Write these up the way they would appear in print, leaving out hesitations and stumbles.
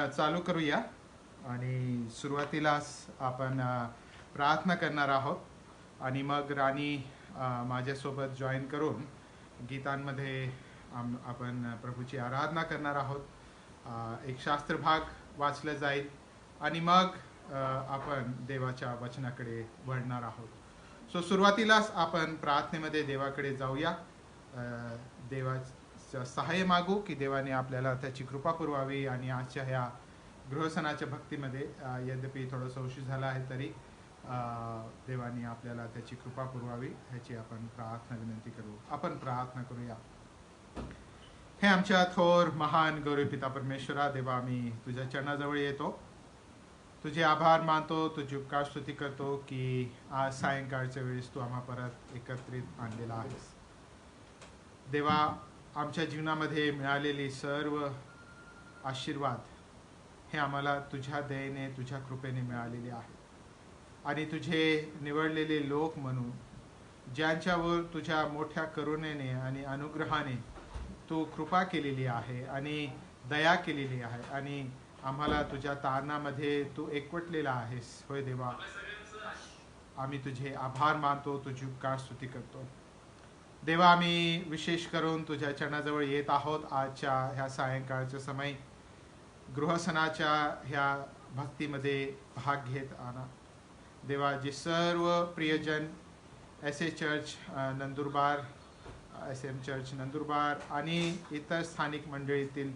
चालू करूया आणि सुरुवातीलाच आपण प्रार्थना करणार आहोत आणि मग राणी माझ्यासोबत जॉईन करून गीतांमध्ये आपण प्रभूची आराधना करणार आहोत. एक शास्त्र भाग वाचलं जाईल आणि मग आपण देवाच्या वचनाकडे वळणार आहोत. सो सुरुवातीलाच आपण प्रार्थनेमध्ये देवाकडे जाऊया. देवाचं सहाय्य मागू की देवाने आपल्याला त्याची कृपा पुरवावी आणि आजच्या ह्या गृहसनाच्या भक्तीमध्ये यद्यपि थोडंसं उशीर झाला आहे तरी देवाने आपल्याला त्याची कृपा पुरवावी ह्याची आपण प्रार्थना विनंती करू. आपण प्रार्थना करूया. हे आमच्या थोर महान गौरव पिता परमेश्वरा, देवा आम्ही तुझ्या चरणाजवळ येतो, तुझे आभार मानतो, तुझी उपकार स्तुती करतो की आज सायंकाळच्या वेळेस तू आम्हा परत एकत्रित आणलेला आहेस. देवा, आमच्या जीवनामध्ये मिळालेली सर्व आशीर्वाद हे आम्हाला तुझ्या दयेने तुझ्या कृपेने मिळालेले आहे आणि तुझे निवडलेले लोक म्हणून ज्यांच्यावर तुझ्या मोठ्या करुणेने आणि अनुग्रहाने तू कृपा केलेली आहे आणि दया केलेली आहे आणि आम्हाला तुझ्या तारणामध्ये तू एकवटलेला आहेस. होय देवा, आम्ही तुझे आभार मानतो, तुझी उपकार स्तुती करतो. देवा, आम्ही विशेष करून तुझ्या चरणाजवळ येत आहोत आजच्या ह्या सायंकाळच्या समय गृहसनाच्या ह्या भक्तीमध्ये भाग घेत आणा. देवा, जे सर्व प्रियजन एस.ए. Church Nandurbar, SM church Nandurbar आणि इतर स्थानिक मंडळीतील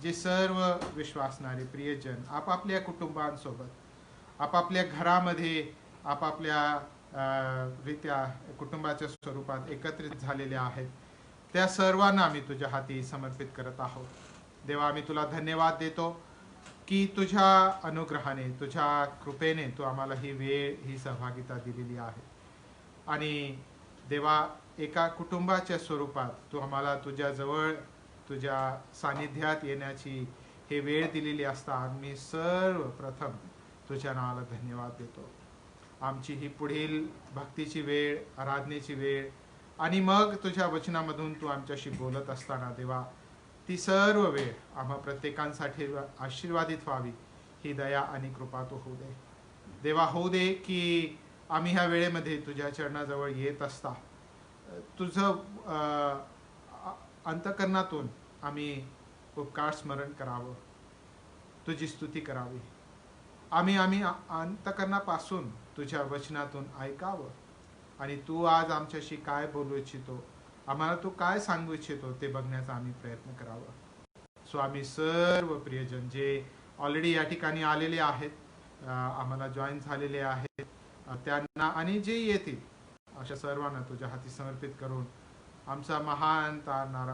जे सर्व विश्वासणारे प्रियजन आपापल्या कुटुंबांसोबत आपापल्या घरामध्ये आपापल्या रीत्या कुटुंबाच्या स्वरूपात एकत्रित झालेले आहेत, त्या सर्वांना आम्ही तुझ्या हाती समर्पित करत आहोत. देवा, आम्ही तुला धन्यवाद देतो की तुझ्या अनुग्रहाने तुझ्या कृपेने तू आम्हाला ही वेळ ही सहभागिता दिलेली आहे आणि देवा, एका कुटुंबाच्या स्वरूपात तू आम्हाला तुझ्याजवळ तुझ्या सानिध्यात येण्याची हे वेळ दिलेली असता आम्ही सर्वप्रथम तुझ्या नावाला धन्यवाद देतो. आमची ही पुढील भक्तीची वेळ, आराधनेची वेळ आणि मग तुझ्या वचनामधून तू आमच्याशी बोलत असताना देवा, ती सर्व वेळ आम्हा प्रत्येकांसाठी आशीर्वादित व्हावी ही दया आणि कृपा तू होऊ दे. देवा, होऊ दे की आम्ही ह्या वेळेमध्ये तुझ्या चरणाजवळ येत असता तुझं अंतःकरणातून आम्ही उपकार स्मरण करावं, तुझी स्तुती करावी. आम्ही अंतःकरणापासून तुझ्या वचनातून ऐकावं आणि तू आज आमच्याशी काय बोलू इच्छितो, आम्हाला तू काय सांगू इच्छितो ते बघण्याचा आम्ही प्रयत्न करावा. सो आम्ही सर्व प्रियजन जे ऑलरेडी या ठिकाणी आलेले आहेत, आम्हाला जॉईन झालेले आहेत, त्यांना आणि जे येतील अशा सर्वांना तुझ्या हाती समर्पित करून आमचा महान तारणारा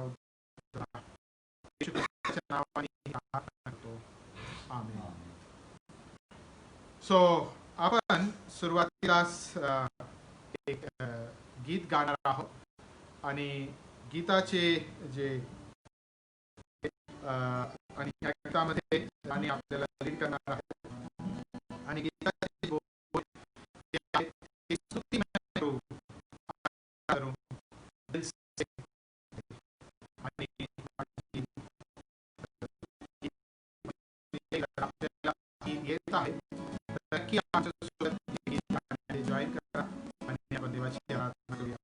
नावाने करतो. आमेन. सो आपण सुरुवातीलाच एक गीत गाणार आहोत आणि गीताचे जे आणि या गीतामध्ये आणि आपल्याला लीड करणार आहे आणि गीताचे बोल हे स्तुती करू आपल्याला येत आहे नक्की आमच्या जॉईन करा आणि आपण देवाची आराधना करूया.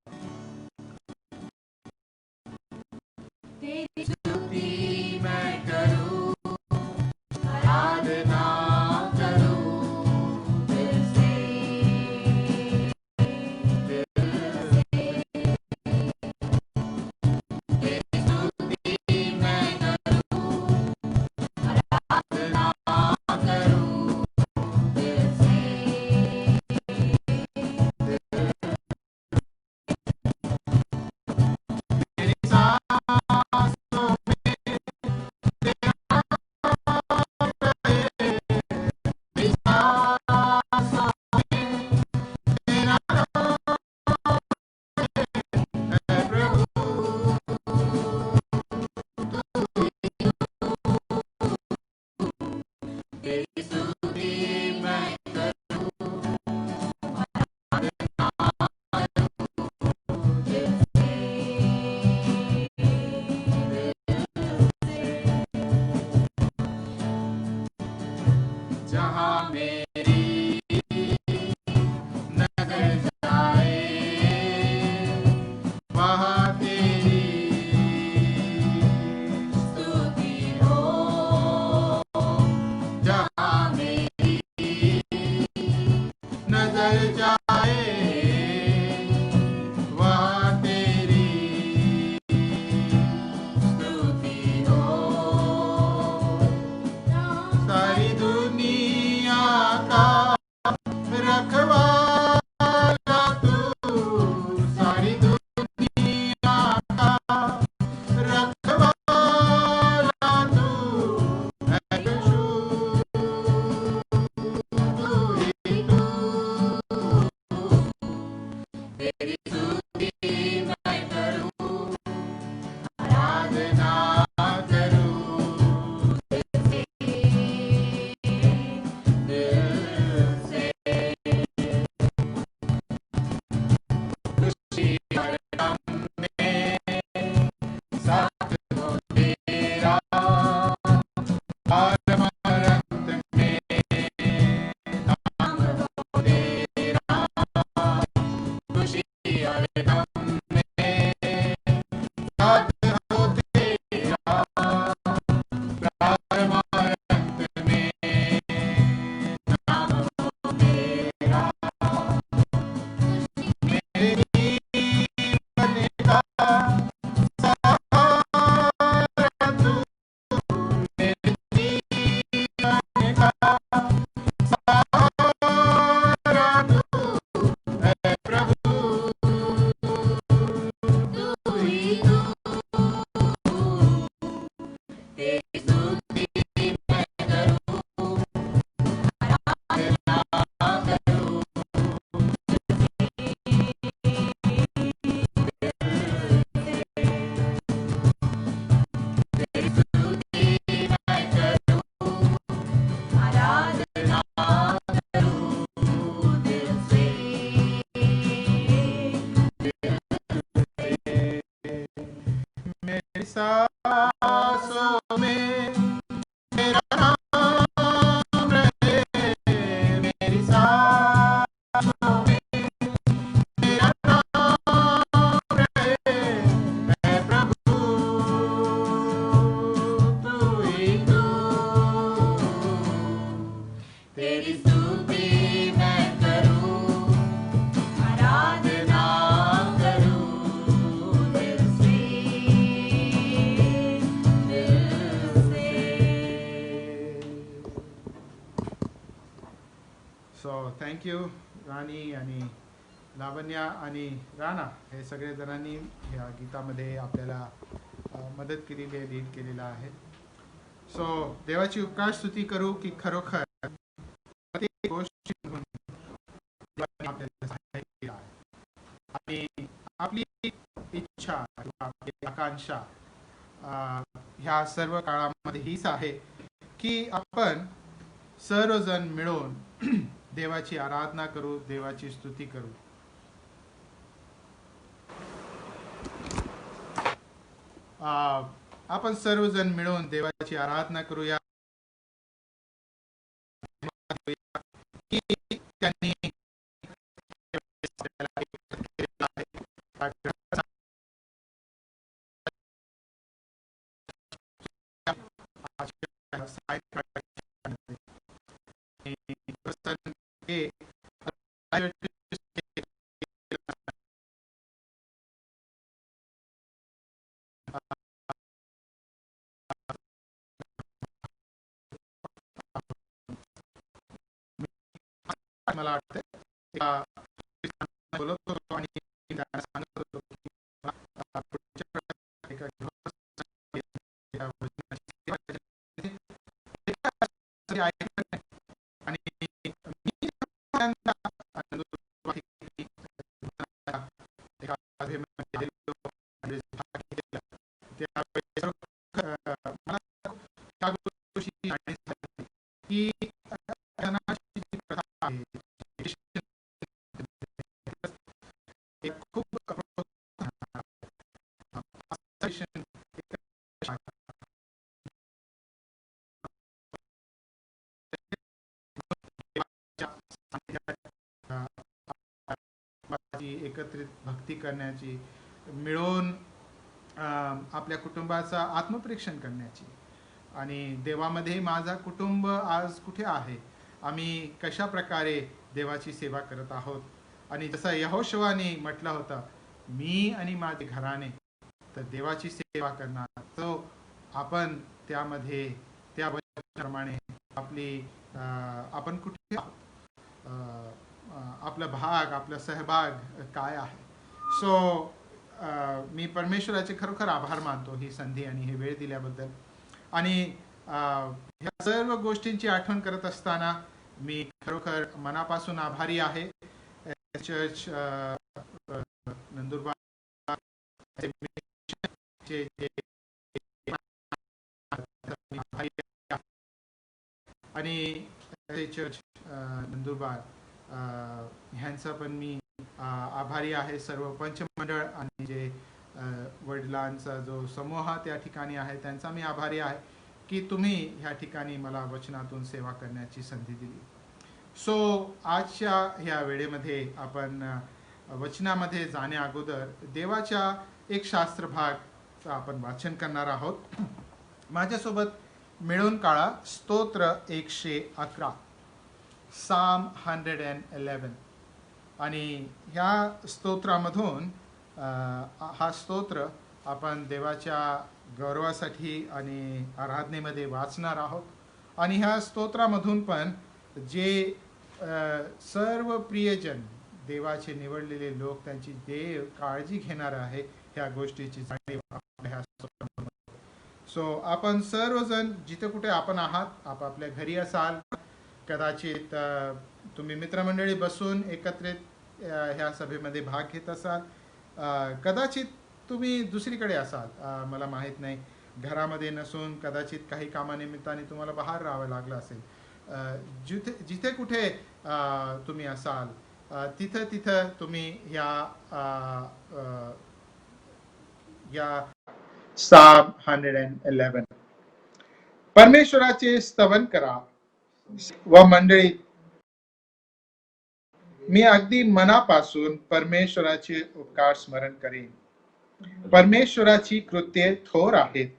मेरी सांसों में तेरा नाम रहे, मेरी सांसों में तेरा नाम रहे, मैं प्रभु तू ही तू, तेरी स्तुति मैं करूं, आराधना करूं दिल से, दिल से. सो थँक्यू राणी आणि लावण्या आणि राणा हे सगळे जणांनी या गीतामध्ये आपल्याला मदत केलेली आहे, लीड केलेला आहे. सो देवाची उपकार स्तुती करू की खरोखर प्रत्येक गोष्टीतून देवाने आपल्याला सहाय्य केलं आहे. आणि आपली इच्छा किंवा आपली आकांक्षा ह्या सर्व काळामध्ये हीच आहे की आपण सर्वजण मिळून देवाची आराधना करू, देवाची स्तुती करू. आपण सर्वजण मिळून देवाची आराधना करूया की त्यांनी मला वाटतं बोलत होतो आणि त्यांना सांगत होतो की एकत्रित भक्ती करण्याची, मिळून आपल्या कुटुंबाचा आत्मपरीक्षण करण्याची आणि देवामध्ये माझा कुटुंब आज कुठे आहे, आम्ही कशा प्रकारे देवाची सेवा करत आहोत. आणि जसं यहोशुवाने म्हटलं होतं, मी आणि माझे घराणे तर देवाची सेवा करणार. तो आपण त्यामध्ये त्या वचनाप्रमाणे आपली आपण कुठे आहोत, आपला भाग, आपला सहभाग काय आहे. सो मी परमेश्वराचे खरोखर आभार मानतो ही संधी आणि हे वेळ दिल्याबद्दल. आणि ह्या सर्व गोष्टींची आठवण करत असताना मी खरोखर मनापासून आभारी आहे चर्च जे आणि चर्च नंदुरबार ह्यांचा पण मी आभारी आहे. सर्व पंचमंडळ आणि जे वडिलांचा जो समूह त्या ठिकाणी आहे त्यांचा मी आभारी आहे की तुम्ही ह्या ठिकाणी मला वचनातून सेवा करण्याची संधी दिली. सो आजच्या ह्या वेळेमध्ये आपण वचनामध्ये जाण्या अगोदर देवाच्या एक शास्त्र भाग आपण वाचन करणार आहोत. माझ्यासोबत मिळून काढा स्तोत्र 111, साम 111. आणि ह्या स्तोत्रामधून हा स्तोत्र आपण देवाच्या गौरवासाठी आणि आराधनेमध्ये वाचणार आहोत. आणि ह्या स्तोत्रामधून पण जे सर्व प्रियजन देवाचे निवडलेले लोक त्यांची देव काळजी घेणार आहे ह्या गोष्टीची जाणीव आपल्या ह्या स्तोत्रामधून. सो आपण सर्वजण जिथे कुठे आपण आहात, आपापल्या घरी असाल, कदाचित तुम्ही मित्रमंडळी बसून एकत्रित ह्या सभेमध्ये भाग घेत असाल, कदाचित तुम्ही दुसरीकडे असाल, मला माहीत नाही, घरामध्ये नसून कदाचित काही कामानिमित्ताने तुम्हाला बाहेर राहावं लागलं असेल. जिथे कुठे तुम्ही असाल तिथं तुम्ही या साम 111 परमेश्वराचे स्तवन करा व मंडळी, मी अगदी मनापासून परमेश्वराचे उपकार स्मरण करेन. परमेश्वराची कृत्ये थोर आहेत,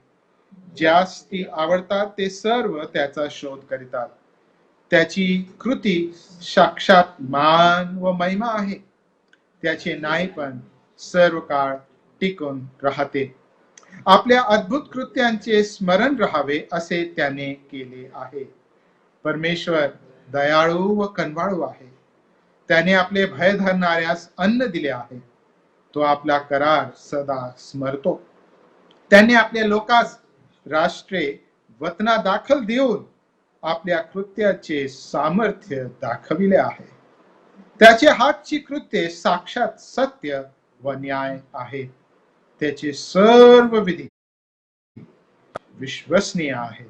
ज्यास ती आवडतात ते सर्व त्याचा शोध करीतात. त्याची कृती साक्षात मान व महिमा आहे. त्याचे न्याय पण सर्व काळ टिकून राहते. आपल्या अद्भुत कृत्यांचे स्मरण राहावे असे त्याने केले आहे. परमेश्वर दयाळू व कनवाळू आहे. त्याने आपले भय धरणाऱ्यास अन्न दिले आहे. तो आपला करार सदा स्मरतो. त्याने आपल्या लोकांस राष्ट्रे वतना दाखल देऊन आपल्या कृत्याचे सामर्थ्य दाखविले आहे. त्याचे हातची कृत्ये साक्षात सत्य व न्याय आहे. त्याचे सर्व विधी विश्वसनीय आहेत.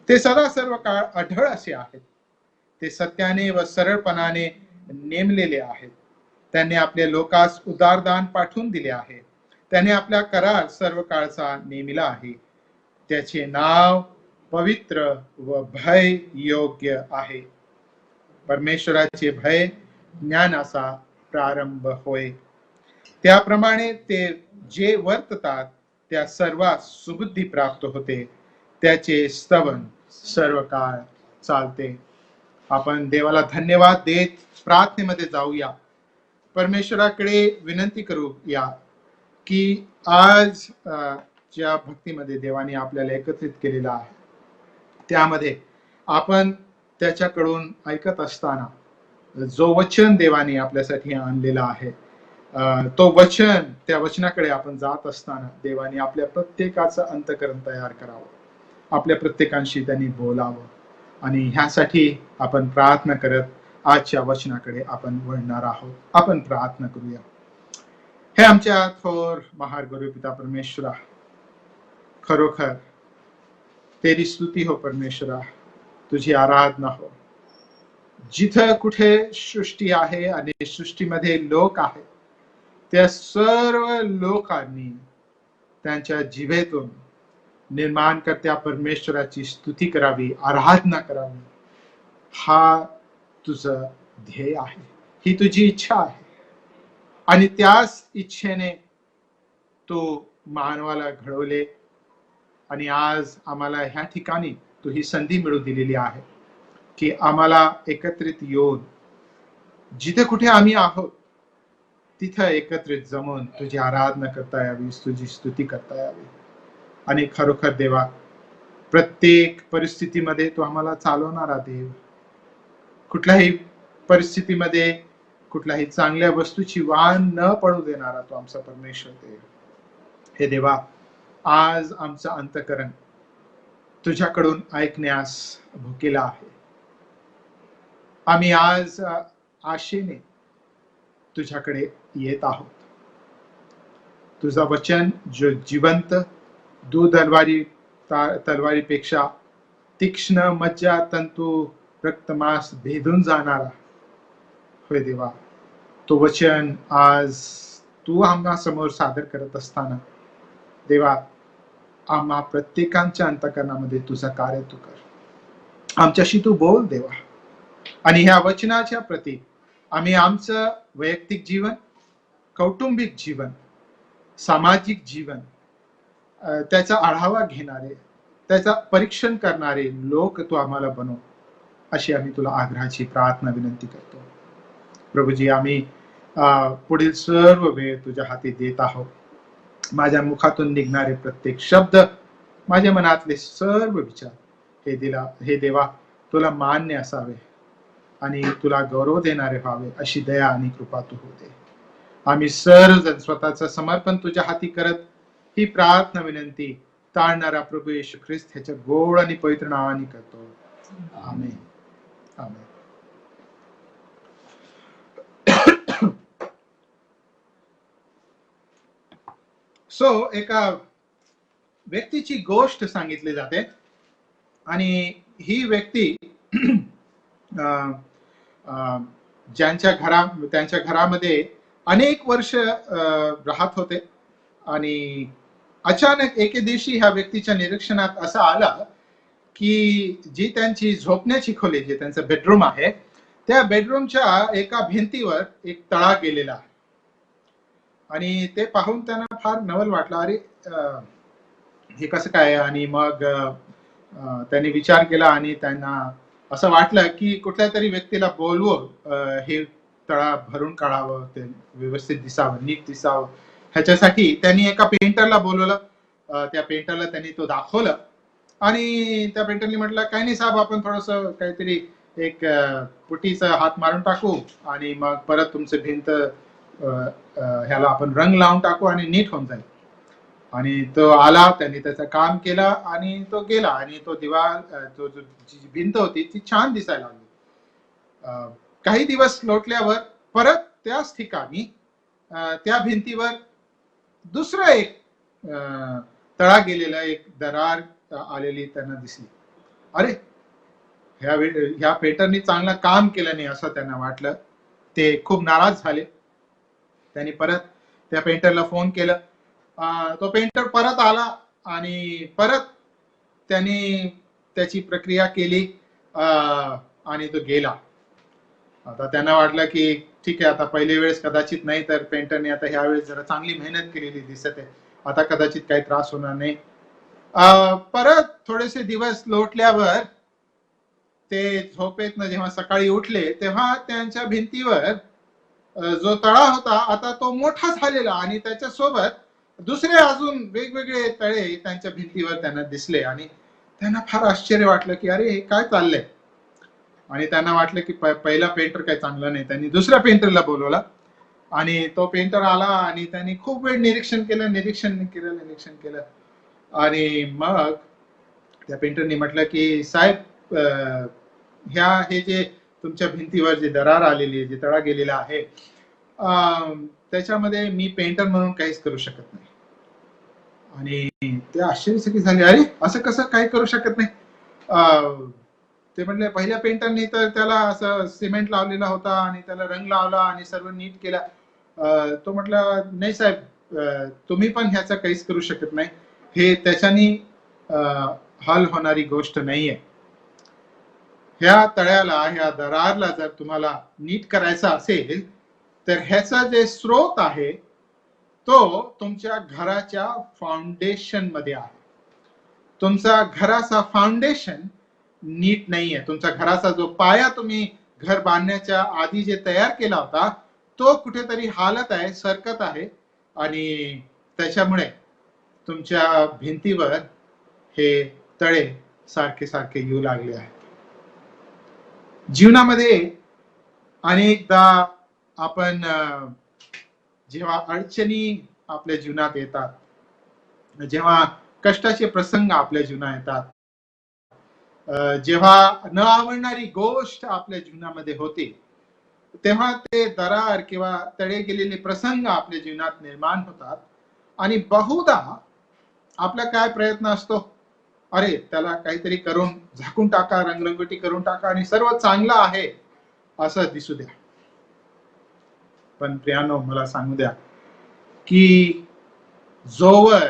ते सदा सर्व काळ अढळ असे आहेत. ते सत्याने व सरळपणाने नेमलेले आहेत. त्याने आपल्या लोकांस उदारदान पाठवून दिले आहे. त्याने आपला करार सर्व काळचा नेमिला आहे. त्याचे नाव पवित्र व भय योग्य आहे. परमेश्वराचे भय ज्ञानाचा प्रारंभ होय. त्याप्रमाणे ते जे वर्ततात त्या सर्वात सुबुद्धी प्राप्त होते. त्याचे स्तवन सर्व काळ चालते. आपण देवाला धन्यवाद देत प्रार्थनेमध्ये जाऊया. परमेश्वराकडे विनंती करूया की आज ज्या भक्तीमध्ये देवाने आपल्याला एकत्रित केलेला आहे त्यामध्ये आपण त्याच्याकडून ऐकत असताना जो वचन देवाने आपल्यासाठी आणलेला आहे तो वचन, त्या वचनाकडे आपण जात असताना देवाने आपल्या प्रत्येकाचं अंतःकरण तयार करावं. आपल्या प्रत्येकांशी त्यांनी बोलावं. आणि ह्यासाठी आपण प्रार्थना करत आजच्या वचनाकडे आपण वळणार आहोत. आपण प्रार्थना करूया. हे आमच्या थोर महार गुरु पिता परमेश्वरा, खरोखर तेरी स्तुती हो परमेश्वरा, तुझी आराधना हो. जिथं कुठे सृष्टी आहे आणि सृष्टीमध्ये लोक आहेत, त्या सर्व लोकांनी त्यांच्या जिभेतून निर्माणकर्त्या परमेश्वराची स्तुती करावी, आराधना करावी. हा तुझं ध्येय आहे, ही तुझी इच्छा आहे. आणि त्याच इच्छेने तू मानवाला घडवले. आणि आज आम्हाला ह्या ठिकाणी तू ही संधी मिळवून दिलेली आहे की आम्हाला एकत्रित येऊन जिथे कुठे आम्ही आहोत तिथं एकत्रित जमून तुझी आराधना करता यावी, तुझी स्तुती करता यावी. आणि खरोखर देवा, प्रत्येक परिस्थितीमध्ये तू आम्हाला चालवणारा देव, कुठल्याही परिस्थितीमध्ये कुठल्याही चांगल्या वस्तूची वाण न पडू देणारा तो आमचा परमेश्वर देव. हे देवा, आज आमचं अंतःकरण तुझ्याकडून ऐकण्यास भुकेला आहे. आम्ही आज आशेने तुझ्याकडे येत आहोत. तुझा वचन जो जिवंत तलवारीपेक्षा तीक्ष्ण मज्जा तंतू रक्तमास भेदून जाणारा होय देवा. तो वचन आज तू आम्हा समोर सादर करत असताना देवा, आम्हा प्रत्येकांच्या अंतकरणामध्ये तुझा कार्य तू कर. आमच्याशी तू बोल देवा. आणि ह्या वचनाच्या प्रती आम्ही आमचं वैयक्तिक जीवन, कौटुंबिक जीवन, सामाजिक जीवन, त्याचा आढावा घेणारे, त्याचा परीक्षण करणारे लोक तू आम्हाला बनव, अशी आम्ही तुला आग्रहाची प्रार्थना विनंती करतो. प्रभूजी, आम्ही पुढील सर्व वेळ तुझ्या हाती देत आहोत. माझ्या मुखातून निघणारे प्रत्येक शब्द, माझ्या मनातले सर्व विचार हे देवा तुला मान्य असावे आणि तुला गौरव देणारे व्हावे, अशी दया आणि कृपा तू होते. आम्ही सर्वजण स्वतःचं समर्पण तुझ्या हाती करत ही प्रार्थना विनंती ताळणारा प्रभू येशू ख्रिस्त ह्याच्या गोड आणि पवित्र नावाने करतो. आमेन. आमेन. एका व्यक्तीची गोष्ट सांगितली जाते आणि ही व्यक्ती त्यांच्या घरामध्ये अनेक वर्ष राहत होते आणि अचानक एके दिवशी ह्या व्यक्तीच्या निरीक्षणात असं आलं की जी त्यांची झोपण्याची खोली, जे त्यांचं बेडरूम आहे, त्या बेडरूमच्या एका भिंतीवर एक तळा गेलेला आहे. आणि ते पाहून त्यांना फार नवल वाटलं, अरे हे कसं काय. आणि मग त्यांनी विचार केला आणि त्यांना असं वाटलं की कुठल्या तरी व्यक्तीला बोलवून हे तळा भरून काढावं, ते व्यवस्थित दिसावं, नीट दिसावं. ह्याच्यासाठी त्यांनी एका पेंटरला बोलवलं. त्या पेंटरला त्यांनी तो दाखवलं आणि त्या पेंटरने म्हटलं, काही नाही साहेब, आपण थोडस काहीतरी एक पुटीचा हात मारून टाकू आणि मग परत तुमचं भिंत ह्याला आपण रंग लावून टाकू आणि नीट होऊन जाईल. आणि तो आला, त्यांनी त्याचं काम केलं आणि तो गेला आणि तो जी भिंत होती ती छान दिसायला लागली. काही दिवस लोटल्यावर परत त्याच ठिकाणी त्या भिंतीवर दुसरं एक तळा गेलेला, एक दरार आलेली त्यांना दिसली. अरे, ह्या पेंटरनी चांगलं काम केलं नाही असं त्यांना वाटलं. ते खूप नाराज झाले. त्यांनी परत त्या पेंटरला फोन केलं. तो पेंटर परत आला आणि परत त्यांनी त्याची प्रक्रिया केली आणि तो गेला. आता त्यांना वाटलं की ठीक आहे, आता पहिल्या वेळेस कदाचित नाही, तर पेंटरने आता ह्या वेळेस जरा चांगली मेहनत केलेली दिसत आहे, आता कदाचित काही त्रास होणार नाही. परत थोडेसे दिवस लोटल्यावर ते झोपेतनं जेव्हा सकाळी उठले तेव्हा त्यांच्या भिंतीवर जो तळा होता आता तो मोठा झालेला आणि त्याच्यासोबत दुसरे अजून वेगवेगळे तळे त्यांच्या भिंतीवर त्यांना दिसले आणि त्यांना फार आश्चर्य वाटलं की अरे हे काय चाललंय. आणि त्यांना वाटलं की पहिला पेंटर काही चांगला नाही. त्यांनी दुसऱ्या पेंटरला बोलवला आणि तो पेंटर आला आणि त्यांनी खूप वेळ निरीक्षण केलं आणि मग त्या पेंटरने म्हटलं की साहेब, हे जे तुमच्या भिंतीवर जे दरार आलेली, जे तळा गेलेला आहे, त्याच्यामध्ये मी पेंटर म्हणून काहीच करू शकत नाही. आणि ते आश्चर्यचकित झाले, अरे असं कसं काही करू शकत नाही. ते म्हणले पहिल्या पेंटरने तर त्याला असं सिमेंट लावलेला होता आणि त्याला रंग लावला आणि सर्व नीट केला. तो म्हटला, नाही साहेब, तुम्ही पण ह्याचा काहीच करू शकत नाही, हे त्याच्यानी हल होणारी गोष्ट नाहीये. ह्या तळ्याला, ह्या दरारला जर तुम्हाला नीट करायचा असेल तर ह्याचा जे स्रोत आहे तो तुमच्या घराच्या फाउंडेशन मध्ये आहे. तुमचा घराचा फाउंडेशन नीट नाहीये. तुमचा घराचा जो पाया तुम्ही घर बांधण्याच्या आधी जे तयार केला होता तो कुठेतरी हालत आहे, सरकत आहे आणि त्याच्यामुळे तुमच्या भिंतीवर हे तळे सारखे सारखे येऊ लागले आहेत. जीवनामध्ये अनेकदा आपण जेव्हा अडचणी आपल्या जीवनात येतात, जेव्हा कष्टाचे प्रसंग आपल्या जीवनात येतात, जेव्हा न आवडणारी गोष्ट आपल्या जीवनामध्ये होते, तेव्हा ते दरार किंवा तडे गेलेले प्रसंग आपल्या जीवनात निर्माण होतात आणि बहुधा आपला काय प्रयत्न असतो, अरे त्याला काहीतरी करून झाकून टाका, रंगरंगोटी करून टाका आणि सर्व चांगलं आहे असं दिसू द्या. पण प्रियानो, मला सांगू द्या की जोवर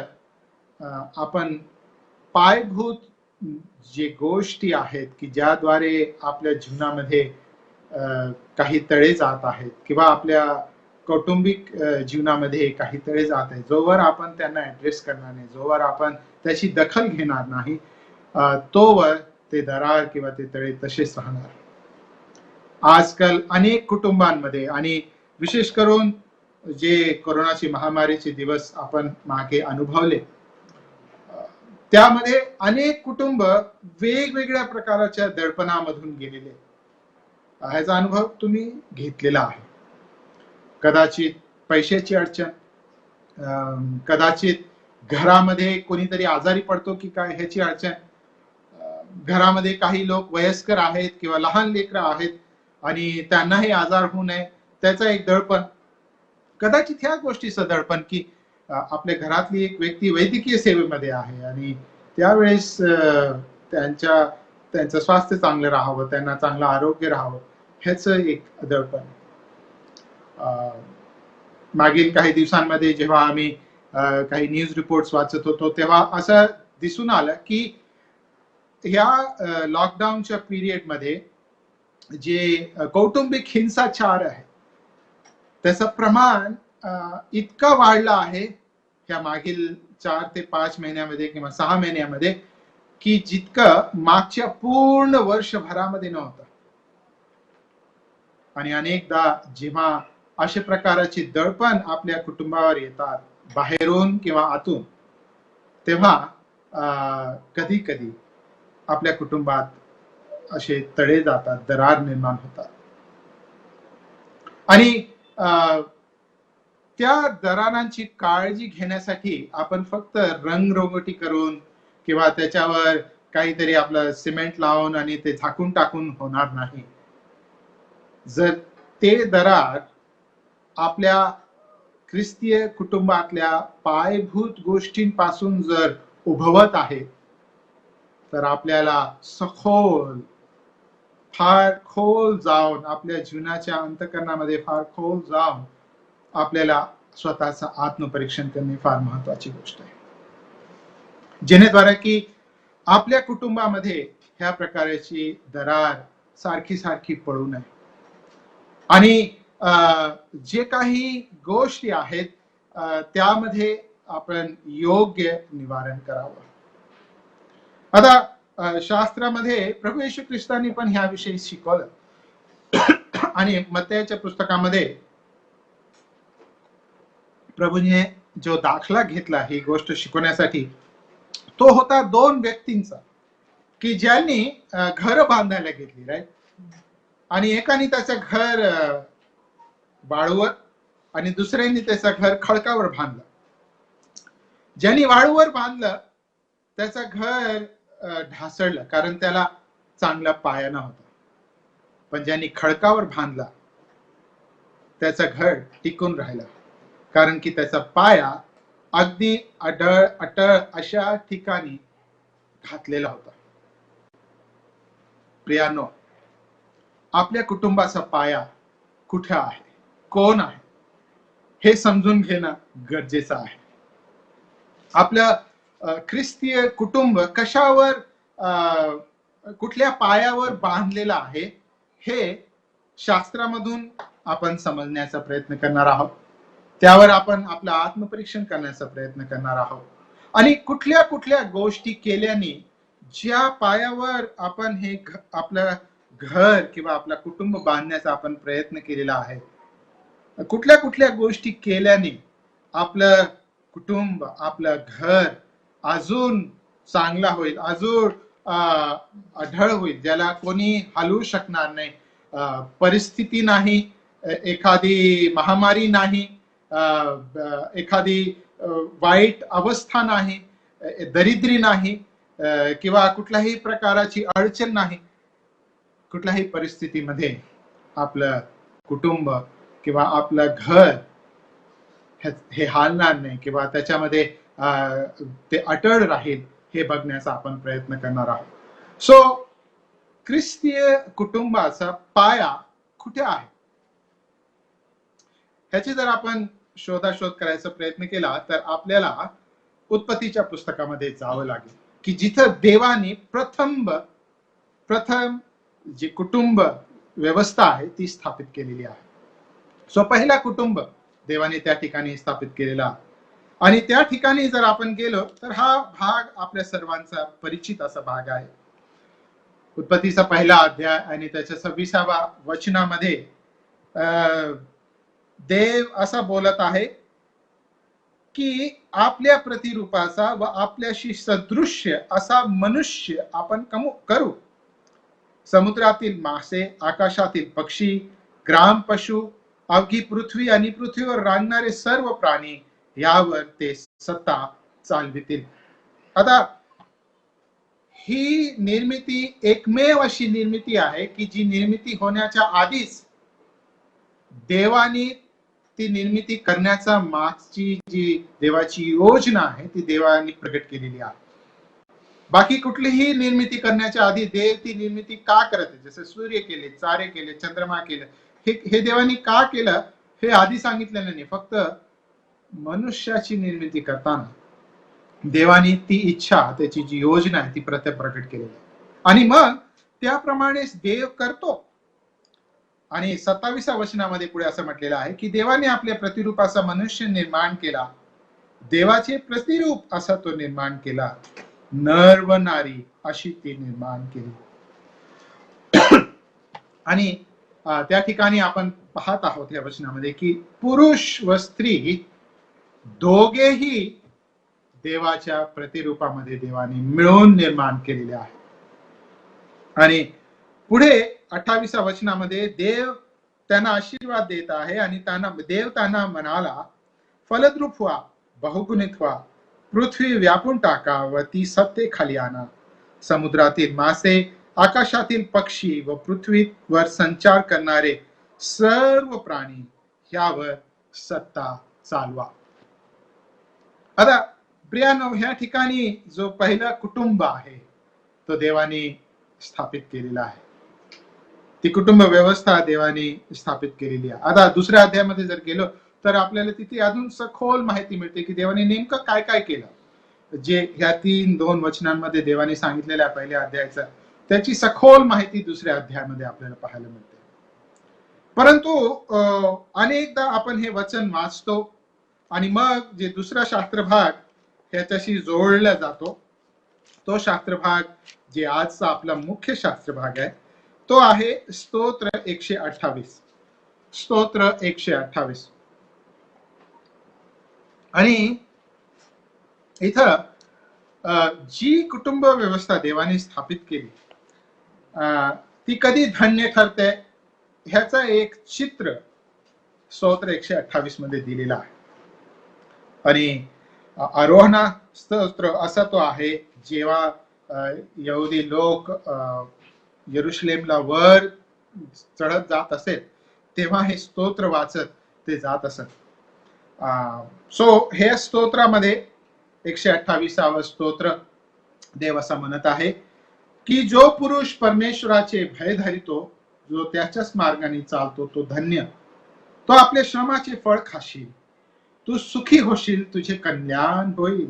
आपण पायभूत जे गोष्टी आहेत की ज्याद्वारे आपल्या जीवनामध्ये काही तळे जात आहेत किंवा आपल्या कौटुंबिक जीवनामध्ये काही तळे जात आहेत, जोवर आपण त्यांना ऍड्रेस करणार नाही, जोवर आपण त्याची दखल घेणार नाही, तोवर ते दरार किंवा ते तळे तसेच राहणार. आजकाल अनेक कुटुंबांमध्ये आणि विशेष करून जे कोरोनाची महामारीचे दिवस आपण मागे अनुभवले, त्यामध्ये अनेक कुटुंब वेगवेगळ्या प्रकारच्या दडपणामधून गेलेले, ह्याचा अनुभव तुम्ही घेतलेला आहे. कदाचित पैशाची अडचण, कदाचित घरामध्ये कोणीतरी आजारी पडतो की काय ह्याची अडचण, घरामध्ये काही लोक वयस्कर आहेत किंवा लहान लेकरं आहेत आणि त्यांनाही आजार होऊ नये त्याचा एक दडपण, कदाचित ह्या गोष्टीचं दडपण की आपल्या घरातली एक व्यक्ती वैद्यकीय सेवेमध्ये आहे आणि त्यावेळेस त्यांचं स्वास्थ्य चांगलं राहावं, त्यांना चांगलं आरोग्य राहावं, ह्याचं एक दडपण. मागील काही दिवसांमध्ये जेव्हा आम्ही काही न्यूज रिपोर्ट्स वाचत होतो तेव्हा असं दिसून आलं की ह्या लॉकडाऊनच्या पिरियडमध्ये जे कौटुंबिक हिंसाचार आहे त्याचं प्रमाण इतकं वाढलं आहे ह्या मागील 4 ते 5 महिन्यामध्ये किंवा 6 महिन्यामध्ये की जितकं मागच्या पूर्ण वर्षभरामध्ये नव्हतं. आणि अनेकदा जेव्हा अशा प्रकारची दडपण आपल्या कुटुंबावर येतात बाहेरून किंवा आतून, तेव्हा कधी कधी आपल्या कुटुंबात असे तडे जातात, दरार निर्माण होतात. आणि त्या दरारांची काळजी घेण्यासाठी आपण फक्त रंगरंगोटी करून किंवा त्याच्यावर काहीतरी आपलं सिमेंट लावून आणि ते झाकून टाकून होणार नाही. जर ते दरार आपल्या ख्रिस्तीय कुटुंबातल्या पायाभूत गोष्टींपासून जर उभवत आहे तर आपल्याला सखोल, फार खोल जाऊन, आपल्या जीवनाच्या अंतःकरणामध्ये फार खोल जाऊन आपल्याला स्वतःचं आत्मपरीक्षण करणे फार महत्वाची गोष्ट आहे, जेणेद्वारे की आपल्या कुटुंबामध्ये ह्या प्रकारची दरार सारखी सारखी पडू नये आणि जे काही गोष्टी आहेत त्यामध्ये आपण योग्य निवारण करावं. आता शास्त्रामध्ये प्रभू येशू ख्रिस्तांनी पण ह्याविषयी शिकवलं आणि मत्तयाच्या पुस्तकामध्ये प्रभूने जो दाखला घेतला ही गोष्ट शिकवण्यासाठी तो होता 2 व्यक्तींचा की ज्यांनी घर बांधायला घेतली, राईट. आणि एकाने त्याचं घर वाळूवर आणि दुसऱ्यांनी त्याचं घर खडकावर बांधलं. ज्यांनी वाळूवर बांधलं त्याचं घर ढासळलं कारण त्याला चांगला पाया नव्हता, पण ज्यांनी खडकावर बांधला त्याचं घर टिकून राहिलं कारण की त्याचा पाया अगदी अटळ अशा ठिकाणी घातलेला होता. प्रियानो, आपल्या कुटुंबाचा पाया कुठे आहे, कोण आहे, हे समजून घेणं गरजेचं आहे. आपलं ख्रिस्तीय कुटुंब कशावर, कुठल्या पायावर बांधलेलं आहे हे शास्त्रामधून आपण समजण्याचा प्रयत्न करणार आहोत. त्यावर आपण आपलं आत्मपरीक्षण करण्याचा प्रयत्न करणार आहोत आणि कुठल्या कुठल्या गोष्टी केल्याने, ज्या पायावर आपण हे आपलं घर किंवा आपला कुटुंब बांधण्याचा आपण प्रयत्न केलेला आहे, कुठल्या कुठल्या गोष्टी केल्याने आपलं कुटुंब, आपलं घर अजून चांगला होईल, अजून अढळ होईल, ज्याला कोणी हलवू शकणार नाही, परिस्थिती नाही, एखादी महामारी नाही, एखादी वाईट अवस्था नाही, दरिद्री नाही किंवा कुठल्याही प्रकाराची अडचण नाही. कुठल्याही परिस्थितीमध्ये आपलं कुटुंब किंवा आपलं घर हे हालणार नाही किंवा त्याच्यामध्ये ते अटळ राहील, हे बघण्याचा आपण प्रयत्न करणार आहोत. सो ख्रिस्तीय कुटुंबाचा पाया कुठे आहे, ह्याची जर आपण शोधाशोध करायचा प्रयत्न केला तर आपल्याला उत्पत्तीच्या पुस्तकामध्ये जावं लागेल, की जिथं देवाने प्रथम जी कुटुंब व्यवस्था आहे ती स्थापित केलेली आहे. सो पहिला कुटुंब देवाने त्या ठिकाणी स्थापित केलेला, आणि त्या ठिकाणी जर आपण गेलो तर हा भाग आपल्या सर्वांचा परिचित असा भाग आहे. उत्पत्तीचा पहिला अध्याय आणि त्याच्या 26व्या वचनामध्ये देव असा बोलत आहे की आपल्या प्रतिरूपाचा व आपल्याशी सदृश्य असा मनुष्य आपण करू. समुद्रातील मासे, आकाशातील पक्षी, ग्राम पशु, अवघी पृथ्वी आणि पृथ्वीवर रांगणारे सर्व प्राणी यावर ते सत्ता चालवितील. आता ही निर्मिती एकमेव अशी निर्मिती आहे की जी निर्मिती होण्याच्या आधीच देवाने ती निर्मिती करण्याचा मागची जी देवाची योजना आहे ती देवाने प्रकट केलेली आहे. बाकी कुठलीही निर्मिती करण्याच्या आधी देव ती निर्मिती का करत आहे, जसं सूर्य केले, तारे केले, चंद्रमा केले, हे देवाने का केलं हे आधी सांगितलेलं नाही. फक्त मनुष्याची निर्मिती करताना देवाने ती इच्छा, त्याची जी योजना आहे ती प्रकट केलेली आहे, आणि मग त्याप्रमाणेच देव करतो. आणि 27व्या वचनामध्ये पुढे असं म्हटलेलं आहे की देवाने आपल्या प्रतिरूपाचा मनुष्य निर्माण केला, देवाचे प्रतिरूप असा तो निर्माण केला, नर व नारी अशी ती निर्माण केली. आणि त्या ठिकाणी आपण पाहत आहोत या वचनामध्ये की पुरुष व स्त्री दोघेही देवाच्या प्रतिरूपामध्ये देवाने मिळून निर्माण केलेले आहे. आणि पुढे 28व्या वचनामध्ये देव त्यांना आशीर्वाद देत आहे आणि देव त्यांना म्हणाला, फलद्रूप व्हा, बहुगुणित व्हा, पृथ्वी व्यापून टाका व ती सत्ते खाली आणा, समुद्रातील मासे, आकाशातील पक्षी व पृथ्वीवर संचार करणारे सर्व प्राणी यावर सत्ता चालवा. आता प्रियानो, ह्या ठिकाणी जो पहिला कुटुंब आहे तो देवाने स्थापित केलेला आहे, ती कुटुंब व्यवस्था देवाने स्थापित केलेली आहे. आता दुसऱ्या अध्यायामध्ये जर गेलो तर आपल्याला तिथे अजून सखोल माहिती मिळते की देवाने नेमकं काय काय केलं, जे ह्या 2 वचनांमध्ये देवाने सांगितलेल्या पहिल्या अध्यायाचं त्याची सखोल माहिती दुसऱ्या अध्यायामध्ये आपल्याला पाहायला मिळते. परंतु अनेकदा आपण हे वचन वाचतो आणि मग जे दुसरा शास्त्रभाग ह्याच्याशी जोडला जातो, तो शास्त्रभाग जे आजचा आपला मुख्य शास्त्रभाग आहे तो आहे स्तोत्र 128. स्तोत्र 128. आणि इथं जी कुटुंब व्यवस्था देवाने स्थापित केली ती कधी धन्य ठरते ह्याचा एक चित्र स्तोत्र 128 मध्ये दिलेला आहे. आणि आरोहणा स्तोत्र असा तो आहे, जेव्हा यहुदी लोक यरुशलेमला वर चढत जात असेल तेव्हा हे स्तोत्र वाचत ते जात असत. सो हे स्तोत्रामध्ये 128वा स्तोत्र देव असा म्हणत आहे की जो पुरुष परमेश्वराचे भय धरितो, जो त्याच्याच मार्गाने चालतो तो धन्य, तो आपल्या श्रमाचे फळ खाशील, तू सुखी होशील, तुझे कल्याण होईल,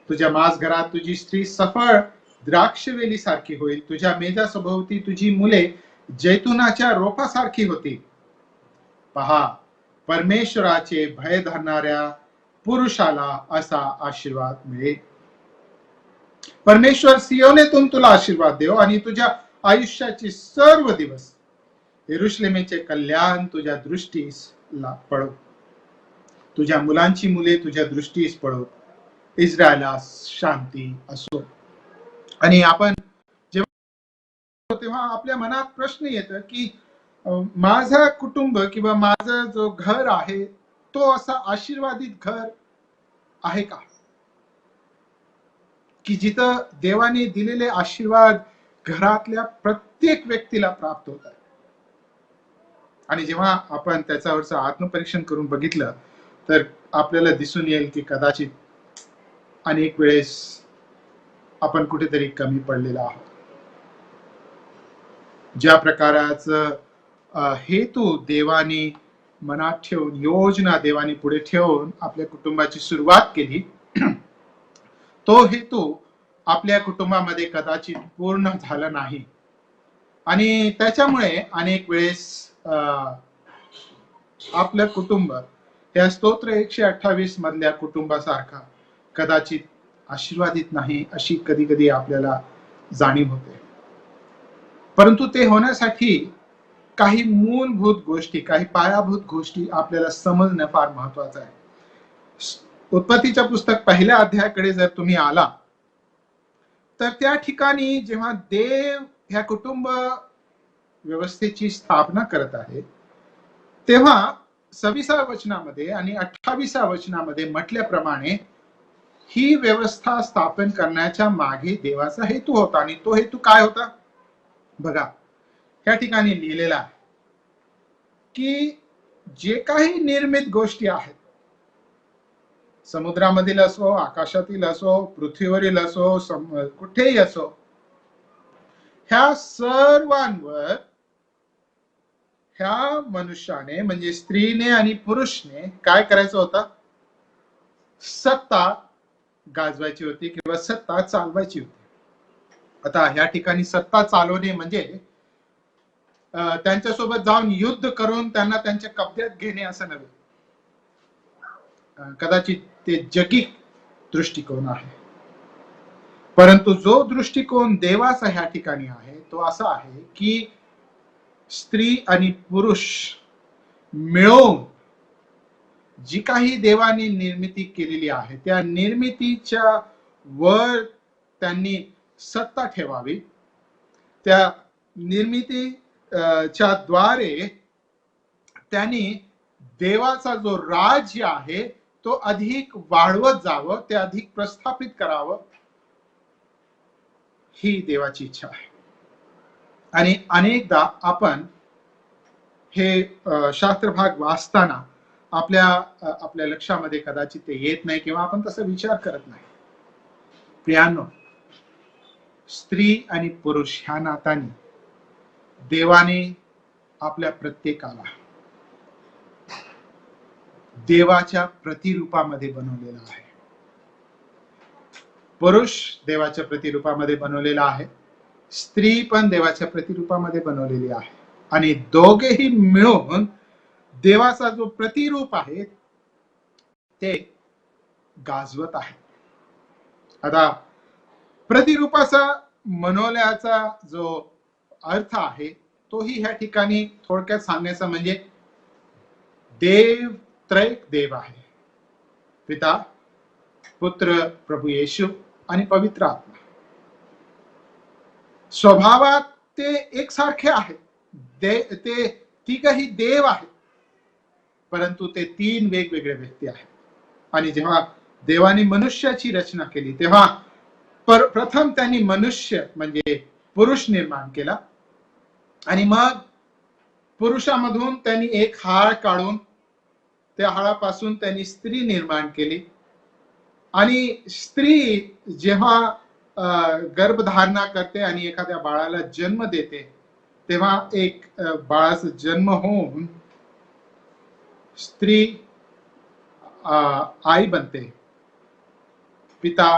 तुझ्या मासघरात तुझी स्त्री सफळ द्राक्षवेली सारखी होईल, तुझ्या मेजासभोवती तुझी मुले जैतुनाच्या रोपासारखी होतील. पहा, परमेश्वराचे भय धरणाऱ्या पुरुषाला असा आशीर्वाद मिळेल. परमेश्वर सियोनेतून तुला आशीर्वाद देव आणि तुझ्या आयुष्याचे सर्व दिवस यरुशलेमेचे कल्याण तुझ्या दृष्टीस पडो, तुझ्या मुलांची मुले तुझ्या दृष्टीस पडो, इस्रायला शांती असो. आणि आपण जेव्हा तेव्हा आपल्या मनात प्रश्न येतो की माझं कुटुंब किंवा माझं जो घर आहे तो असा आशीर्वादित घर आहे का, की जिथं देवाने दिलेले आशीर्वाद घरातल्या प्रत्येक व्यक्तीला प्राप्त होत आहे. आणि जेव्हा आपण त्याच्यावरचं आत्मपरीक्षण करून बघितलं तर आपल्याला दिसून येईल की कदाचित अनेक वेळेस आपण कुठेतरी कमी पडलेलो आहोत. ज्या प्रकाराचं हेतू देवाने मनात ठेवून, योजना देवाने पुढे ठेवून आपल्या कुटुंबाची सुरुवात केली, तो हेतू आपल्या कुटुंबामध्ये कदाचित पूर्ण झाला नाही. आणि त्याच्यामुळे अनेक वेळेस आपलं कुटुंब या स्तोत्र 128 मधल्या कुटुंबासारखा कदाचित आशीर्वादित नाही, अशी कधी कधी आपल्याला जाणीव होते. परंतु ते होण्यासाठी काही मूलभूत गोष्टी, काही पायाभूत गोष्टी आपल्याला समजणं फार महत्वाचं आहे. उत्पत्तीच्या पुस्तक 1 अध्यायाकडे जर तुम्ही आला तर त्या ठिकाणी जेव्हा देव ह्या कुटुंब व्यवस्थेची स्थापना करत आहे, तेव्हा 26व्या वचनामध्ये आणि 28व्या वचनामध्ये म्हटल्याप्रमाणे ही व्यवस्था स्थापन करण्याच्या मागे देवाचा हेतू होता. आणि तो हेतू काय होता बघा, या ठिकाणी लिहिलेला आहे की जे काही निर्मित गोष्टी आहेत, समुद्रामधील असो, आकाशातील असो, पृथ्वीवरील असो, कुठेही असो, ह्या सर्वांवर ह्या मनुष्याने म्हणजे स्त्रीने आणि पुरुषने काय करायचं होतं? सत्ता गाजवायची होती किंवा सत्ता चालवायची होती. आता ह्या ठिकाणी सत्ता चालवणे म्हणजे त्यांच्यासोबत जाऊन युद्ध करून त्यांना त्यांच्या कब्जात घेणे असं नव्हे. कदाचित ते जगिक दृष्टिकोन आहे, परंतु जो दृष्टिकोन देवाचा ह्या ठिकाणी आहे तो असा आहे की स्त्री आणि पुरुष मिळून जी काही देवाने निर्मिती केलेली आहे त्या निर्मितीच्या वर त्यांनी सत्ता ठेवावी. त्या निर्मितीच्या द्वारे त्यांनी देवाचा जो राज्य आहे तो अधिक वाढवत जावं, ते अधिक प्रस्थापित करावं, ही देवाची इच्छा आहे. आणि अनेकदा आपण हे शास्त्र भाग वाचताना आपल्या लक्षामध्ये कदाचित ते येत नाही किंवा आपण तसा विचार करत नाही. प्रियांनो, स्त्री आणि पुरुष ह्या नात्याने देवाने आपल्या प्रत्येकाला देवाच्या प्रतिरूपामध्ये बनवलेला आहे. पुरुष देवाच्या प्रतिरूपामध्ये बनवलेला आहे, स्त्री पण देवाच्या प्रतिरूपामध्ये बनवलेली आहे. आणि दोघेही मिळून देवाचा जो प्रतिरूप आहे ते गाजवत आहे. आता प्रतिरूपाचा मनवल्याचा जो अर्थ आहे तोही ह्या ठिकाणी थोडक्यात सांगायचा म्हणजे देव त्रैक देव आहे, पिता, पुत्र, प्रभू येशू आणि पवित्र आत्मा. स्वभावात ते एकसारखे आहेत, ते तिघही देव आहेत, परंतु ते तीन वेगवेगळे व्यक्ती आहेत. आणि जेव्हा देवाने मनुष्याची रचना केली तेव्हा प्रथम त्यांनी मनुष्य म्हणजे पुरुष निर्माण केला आणि मग पुरुषामधून त्यांनी एक हाड काढून त्या हाडापासून त्यांनी स्त्री निर्माण केली. आणि स्त्री जेव्हा गर्भधारणा करते आणि एखाद्या बाळाला जन्म देते तेव्हा एक बाळाचा जन्म होऊन स्त्री आई बनते, पिता,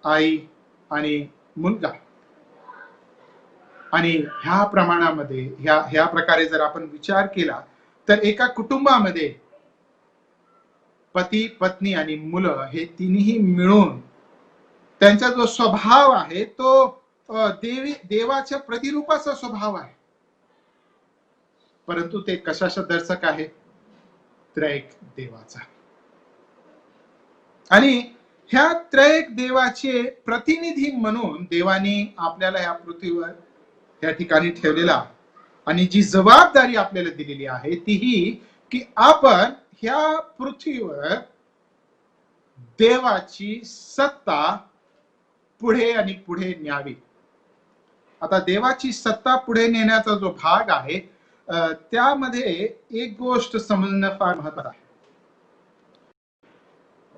आई आणि मुलगा. आणि ह्या प्रमाणामध्ये ह्या प्रकारे जर आपण विचार केला तर एका कुटुंबामध्ये पती, पत्नी आणि मुलं हे तिन्ही मिळून त्यांचा जो स्वभाव आहे तो देवाच्या प्रतिरूपाचा स्वभाव आहे. परंतु ते कशाचा दर्शक आहे? त्रैक देवाचा. आणि ह्या त्रैक देवाचे प्रतिनिधी म्हणून देवाने आपल्याला ह्या पृथ्वीवर या ठिकाणी ठेवलेला आणि जी जबाबदारी आपल्याला दिलेली आहे ती ही की आपण ह्या पृथ्वीवर देवाची सत्ता पुढे आणि पुढे न्यावी. आता देवाची सत्ता पुढे नेण्याचा जो भाग आहे त्यामध्ये एक गोष्ट समजणं फार महत्त्वाचं आहे.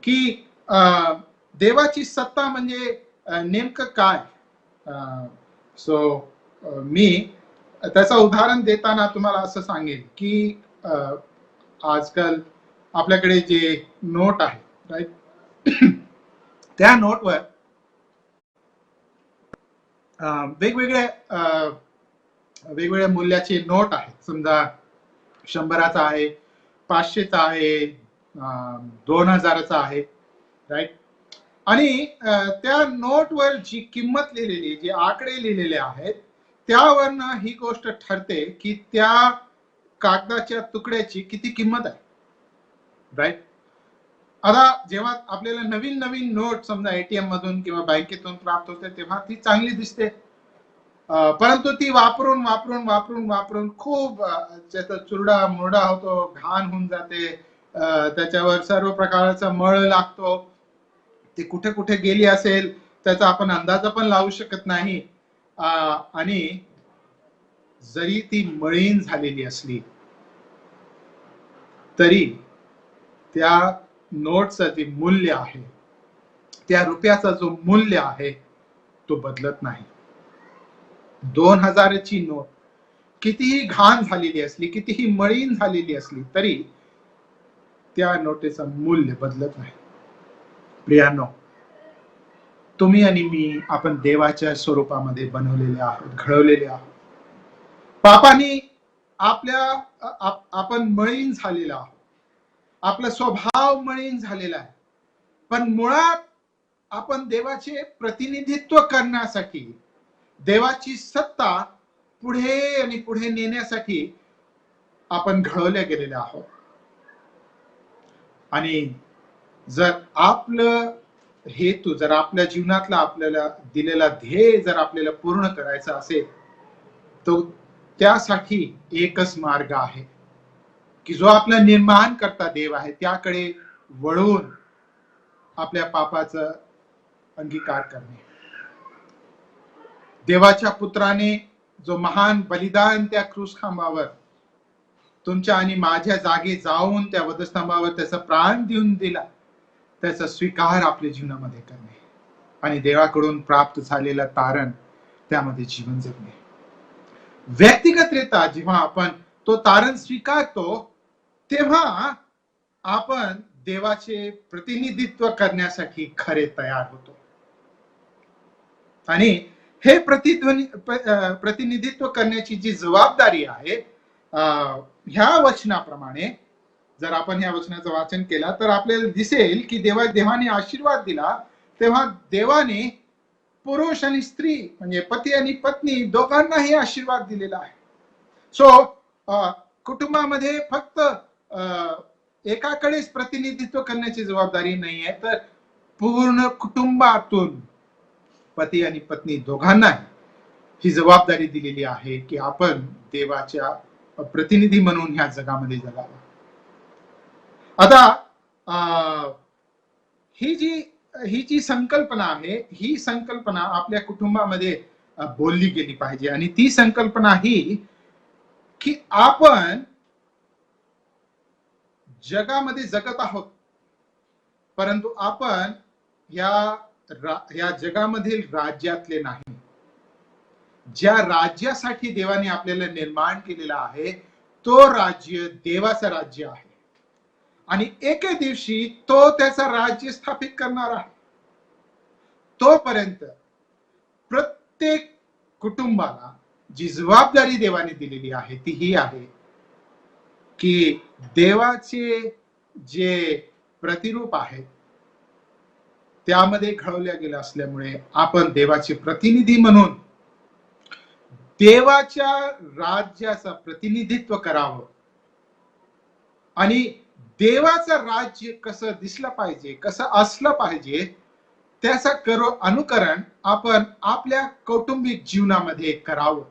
की देवाची सत्ता म्हणजे नेमकं काय. सो मी त्याचं उदाहरण देताना तुम्हाला असं सांगेन की आजकाल आपल्याकडे जे नोट आहे, राईट, त्या नोटवर वेगवेगळ्या मूल्याचे नोट आहेत. समजा 100चा आहे, 500चा आहे, 2000चा आहे, राईट. आणि त्या नोटवर जी किंमत लिहिलेली, जे आकडे लिहिलेले आहेत, त्यावरनं ही गोष्ट ठरते की त्या कागदाच्या तुकड्याची किती किंमत आहे, राईट. आता जेव्हा आपल्याला नवीन नवीन नोट समजा एटीएम मधून किंवा बँकेतून प्राप्त होते तेव्हा ती चांगली दिसते, परंतु ती वापरून वापरून वापरून वापरून खूप त्याचा चुरडा मुरडा होतो, घाण होऊन जाते, त्याच्यावर सर्व प्रकारचा मळ लागतो, ती कुठे कुठे गेली असेल त्याचा आपण अंदाज पण लावू शकत नाही. आणि जरी ती मळीन झालेली असली तरी त्या नोटचं जे मूल्य आहे, त्या रुपयाचा जो मूल्य आहे तो बदलत नाही. 2000ची नोट कितीही घाण झालेली असली, कितीही मळीन झालेली असली तरी त्या नोटेचं मूल्य बदलत नाही. प्रियांनो, तुम्ही आणि मी आपण देवाच्या स्वरूपामध्ये बनवलेले आहोत, घडवलेले आहोत. पापाने आपण मळीन झालेला आहोत, आपला स्वभाव मळीन झालेला आहे, पण मुळात आपण देवाचे प्रतिनिधित्व करण्यासाठी, देवाची सत्ता पुढे आणि पुढे नेण्यासाठी आपण घडवले गेलेले आहोत. आणि जर आपलं हेतू, जर आपल्या जीवनातला आपल्याला दिलेला ध्येय जर आपल्याला पूर्ण करायचा असेल तर त्यासाठी एकच मार्ग आहे की जो आपला निर्माण करता देव आहे त्याकडे वळून आपल्या पापाचा अंगीकार करणे. देवाच्या पुत्राने जो महान बलिदान त्या क्रूसखांबावर तुमच्या आणि माझ्या जागी जाऊन त्या वधस्तंभावर त्याचा प्राण देऊन दिला, त्याचा स्वीकार आपल्या जीवनामध्ये करणे आणि देवाकडून प्राप्त झालेला तारण त्यामध्ये जीवन जगणे. व्यक्तिगतरित्या जेव्हा आपण तो तारण स्वीकारतो तेव्हा आपण देवाचे प्रतिनिधित्व करण्यासाठी खरे तयार होतो. आणि हे प्रतिनिधित्व करण्याची जी जबाबदारी आहे, ह्या वचनाप्रमाणे जर आपण ह्या वचनाचं वाचन केला तर आपल्याला दिसेल की देवाने आशीर्वाद दिला तेव्हा देवाने पुरुष आणि स्त्री म्हणजे पती आणि पत्नी दोघांनाही आशीर्वाद दिलेला आहे. सो कुटुंबामध्ये फक्त एकाकडेच प्रतिनिधित्व करण्याची जबाबदारी नाही आहे, तर पूर्ण कुटुंबातून पती आणि पत्नी दोघांनाही ही जबाबदारी दिलेली आहे की आपण देवाच्या प्रतिनिधी म्हणून ह्या जगामध्ये जगावं. आता ही जी संकल्पना आहे, ही संकल्पना आपल्या कुटुंबामध्ये बोलली गेली पाहिजे. आणि ती संकल्पना ही की आपण जगामध्ये जगत आहोत, परंतु आपण या जगामधील राज्यातले नाही. ज्या राज्यासाठी देवाने आपल्याला निर्माण केलेला आहे तो राज्य देवाचं राज्य आहे आणि एके दिवशी तो त्याचा राज्य स्थापित करणार आहे. तोपर्यंत प्रत्येक कुटुंबाला जी जबाबदारी देवाने दिलेली आहे ती ही आहे की देवाचे जे प्रतिरूप आहे त्यामध्ये घडवल्या गेलं असल्यामुळे आपण देवाचे प्रतिनिधी म्हणून देवाच्या राज्याचं प्रतिनिधित्व करावं. आणि देवाचं राज्य कसं दिसलं पाहिजे, कसं असलं पाहिजे त्याचं अनुकरण आपण आपल्या कौटुंबिक जीवनामध्ये करावं.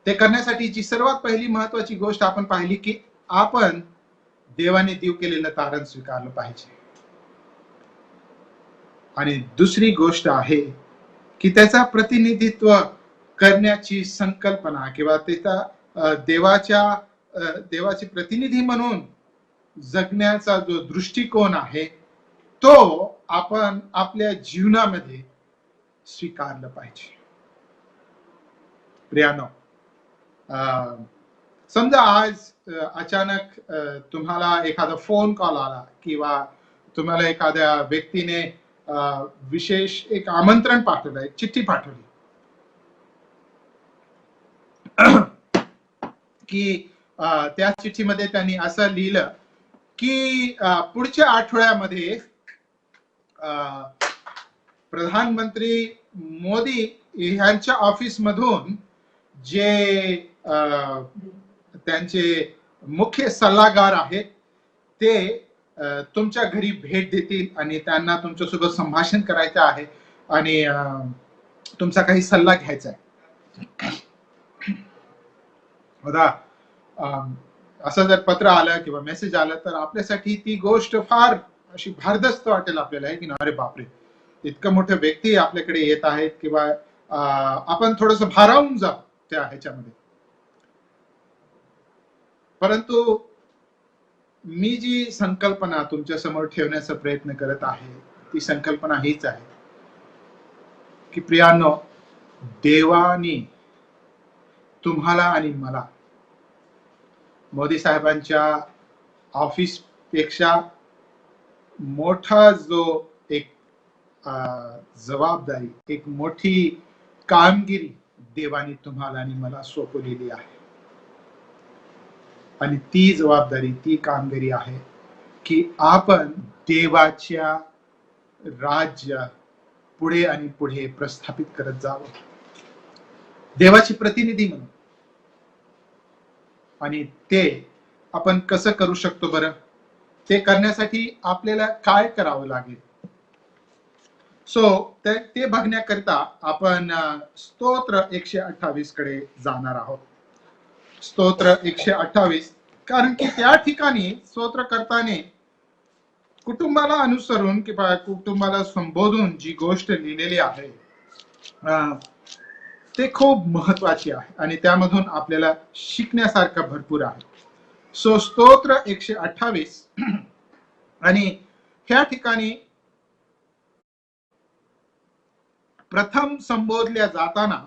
ते करण्यासाठीची सर्वात पहिली महत्वाची गोष्ट आपण पाहिली की आपण देवाने देव केलेलं तारण स्वीकारलं पाहिजे. आणि दुसरी गोष्ट आहे की त्याचा प्रतिनिधित्व करण्याची संकल्पना किंवा त्याचा देवाचे प्रतिनिधी म्हणून जगण्याचा जो दृष्टिकोन आहे तो आपण आपल्या जीवनामध्ये स्वीकारलं पाहिजे. प्रियानो, समजा आज अचानक तुम्हाला एखादा फोन कॉल आला किंवा तुम्हाला एखाद्या व्यक्तीने विशेष एक आमंत्रण पाठवलं, एक चिठ्ठी पाठवली की त्या चिठ्ठीमध्ये त्यांनी असं लिहिलं की पुढच्या आठवड्यामध्ये प्रधानमंत्री मोदी यांच्या ऑफिस मधून जे त्यांचे मुख्य सल्लागार आहेत ते तुमच्या घरी भेट देतील आणि त्यांना तुमच्यासोबत संभाषण करायचं आहे आणि तुमचा काही सल्ला घ्यायचा आहे. बघा, असं जर पत्र आलं किंवा मेसेज आलं तर आपल्यासाठी ती गोष्ट फार अशी भारदस्त वाटेल आपल्याला, आहे की ना, अरे बापरे, इतकं मोठं व्यक्ती आपल्याकडे येत आहेत किंवा आपण थोडस भारावून जाऊ त्या ह्याच्यामध्ये. परंतु मी जी संकल्पना तुमच्या समोर ठेवण्याचा प्रयत्न करत आहे ती संकल्पना हीच आहे की प्रियानो, देवानी तुम्हाला आणि मला मोदी साहेबांच्या ऑफिस पेक्षा मोठा जो एक जबाबदारी, एक मोठी कामगिरी देवानी तुम्हाला आणि मला सोपवलेली आहे. आणि ती जबाबदारी, ती कामगिरी आहे की आपण देवाच्या राज्य पुढे आणि पुढे प्रस्थापित करत जावं, देवाची प्रतिनिधी म्हणून. आणि ते आपण कसं करू शकतो बरं? ते करण्यासाठी आपल्याला काय करावं लागेल? ते बघण्याकरिता आपण स्तोत्र 128 कडे जाणार आहोत. स्तोत्र 128, कारण की त्या ठिकाणी स्तोत्र करताना कुटुंबाला अनुसरून किंवा कुटुंबाला संबोधून जी गोष्ट लिहिलेली आहे ते खूप महत्वाची आहे आणि त्यामधून आपल्याला शिकण्यासारखं भरपूर आहे. स्तोत्र 128 आणि ह्या ठिकाणी प्रथम संबोधल्या जाताना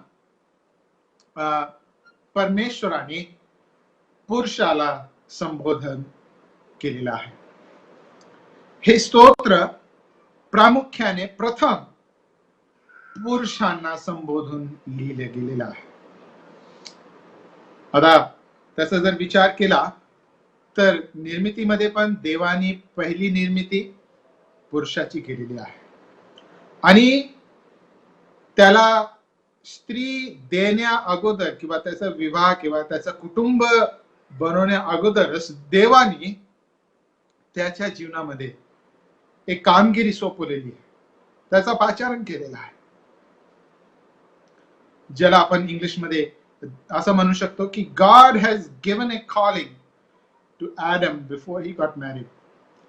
परमेश्वराने पुरुषाला संबोधन केलेलं आहे. हे स्तोत्र प्रामुख्याने प्रथम पुरुषांना संबोधून लिहिले गेलेलं आहे. आता त्याचा जर विचार केला तर निर्मितीमध्ये पण देवानी पहिली निर्मिती पुरुषाची केलेली आहे आणि त्याला स्त्री देण्या अगोदर किंवा त्याचा विवाह किंवा त्याचं कुटुंब बनवण्या अगोदरच देवानी त्याच्या जीवनामध्ये एक कामगिरी सोपवलेली आहे, त्याचं पाचारण केलेलं आहे, ज्याला आपण इंग्लिशमध्ये असं म्हणू शकतो की God has given a calling to Adam before he got married.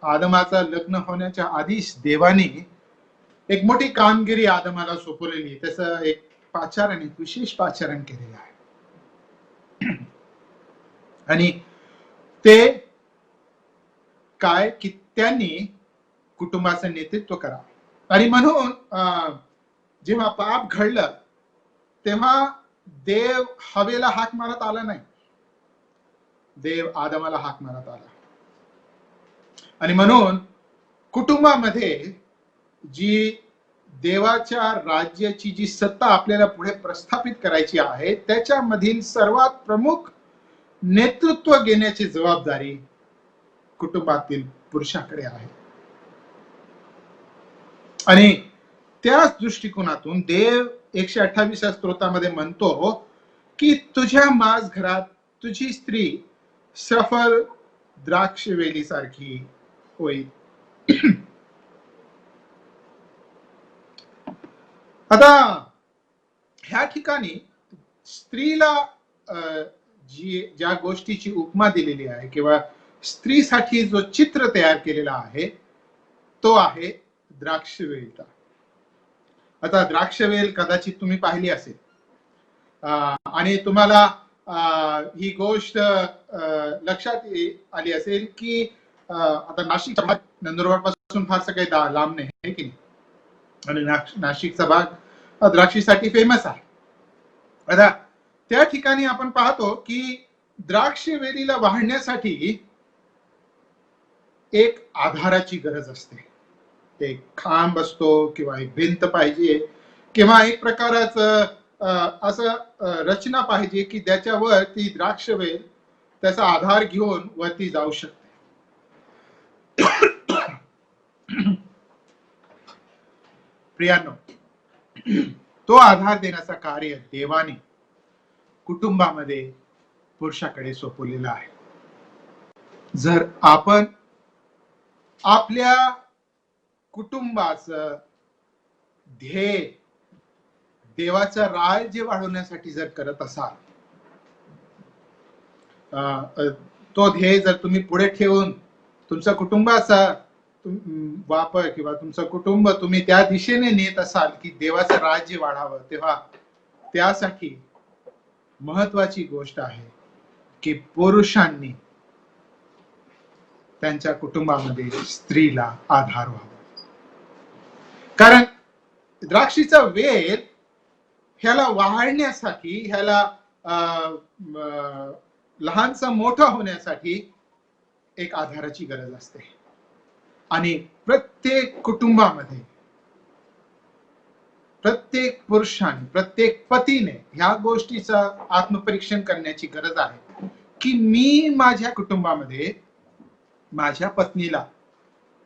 आदमाचं लग्न होण्याच्या आधीच देवाने एक मोठी कामगिरी आदमाला सोपवलेली, त्याचं एक पाचारण, एक विशेष पाचारण केलेलं आहे. आणि ते काय की त्यांनी कुटुंबाचं नेतृत्व करावं. आणि म्हणून जेव्हा पाप घडलं तेव्हा देव हवेला हाक मारत आला नाही, देव आदमाला हाक मारत आला. आणि म्हणून कुटुंबामध्ये जी देवाच्या राज्याची जी सत्ता आपल्याला पुढे प्रस्थापित करायची आहे त्याच्यामधील सर्वात प्रमुख नेतृत्व घेण्याची जबाबदारी कुटुंबातील पुरुषाकडे आहे. आणि त्याच दृष्टिकोनातून देव 128 स्तोत्रामध्ये म्हणतो की तुझ्या माझ घरात तुझी स्त्री सफल द्राक्षवेली सारखी होईल. आता ह्या ठिकाणी स्त्रीला ज्या गोष्टीची उपमा दिलेली आहे किंवा स्त्रीसाठी जो चित्र तयार केलेला आहे तो आहे द्राक्षवेल. आता द्राक्षवेल कदाचित तुम्ही पाहिली असेल आणि तुम्हाला ही गोष्ट लक्षात आली असेल की आता नाशिकचा भाग नंदुरबार पासून फारसं काही लांब नाही आहे की नाही, आणि नाशिकचा भाग द्राक्षीसाठी फेमस आहे. आता त्या ठिकाणी आपण पाहतो की द्राक्ष वेलीला वाढण्यासाठी एक आधाराची गरज असते. एक खांब असतो किंवा एक भिंत पाहिजे किंवा एक प्रकाराचं असं रचना पाहिजे की त्याच्यावर ती द्राक्ष वेल त्याचा आधार घेऊन वरती जाऊ शकते. प्रियांनो, तो आधार देण्याचा कार्य देवाने कुटुंबामध्ये पुरुषाकडे सोपवलेला आहे. जर आपण आपल्या कुटुंबाचं ध्येय देवाचं राज्य वाढवण्यासाठी जर करत असाल, तो ध्येय जर तुम्ही पुढे ठेवून तुमच्या कुटुंबाचा वापर किंवा तुमचं कुटुंब तुम्ही त्या दिशेने नेत असाल की देवाचं राज्य वाढावं, तेव्हा त्यासाठी महत्वाची गोष्ट आहे की पुरुषांनी त्यांच्या कुटुंबामध्ये स्त्रीला आधार व्हावा. कारण द्राक्षीचा वेल ह्याला वाढण्यासाठी, ह्याला लहानसा मोठा होण्यासाठी एक आधाराची गरज असते. आणि प्रत्येक कुटुंबामध्ये प्रत्येक पुरुषाने, प्रत्येक पतीने ह्या गोष्टीचं आत्मपरीक्षण करण्याची गरज आहे की मी माझ्या कुटुंबामध्ये माझ्या पत्नीला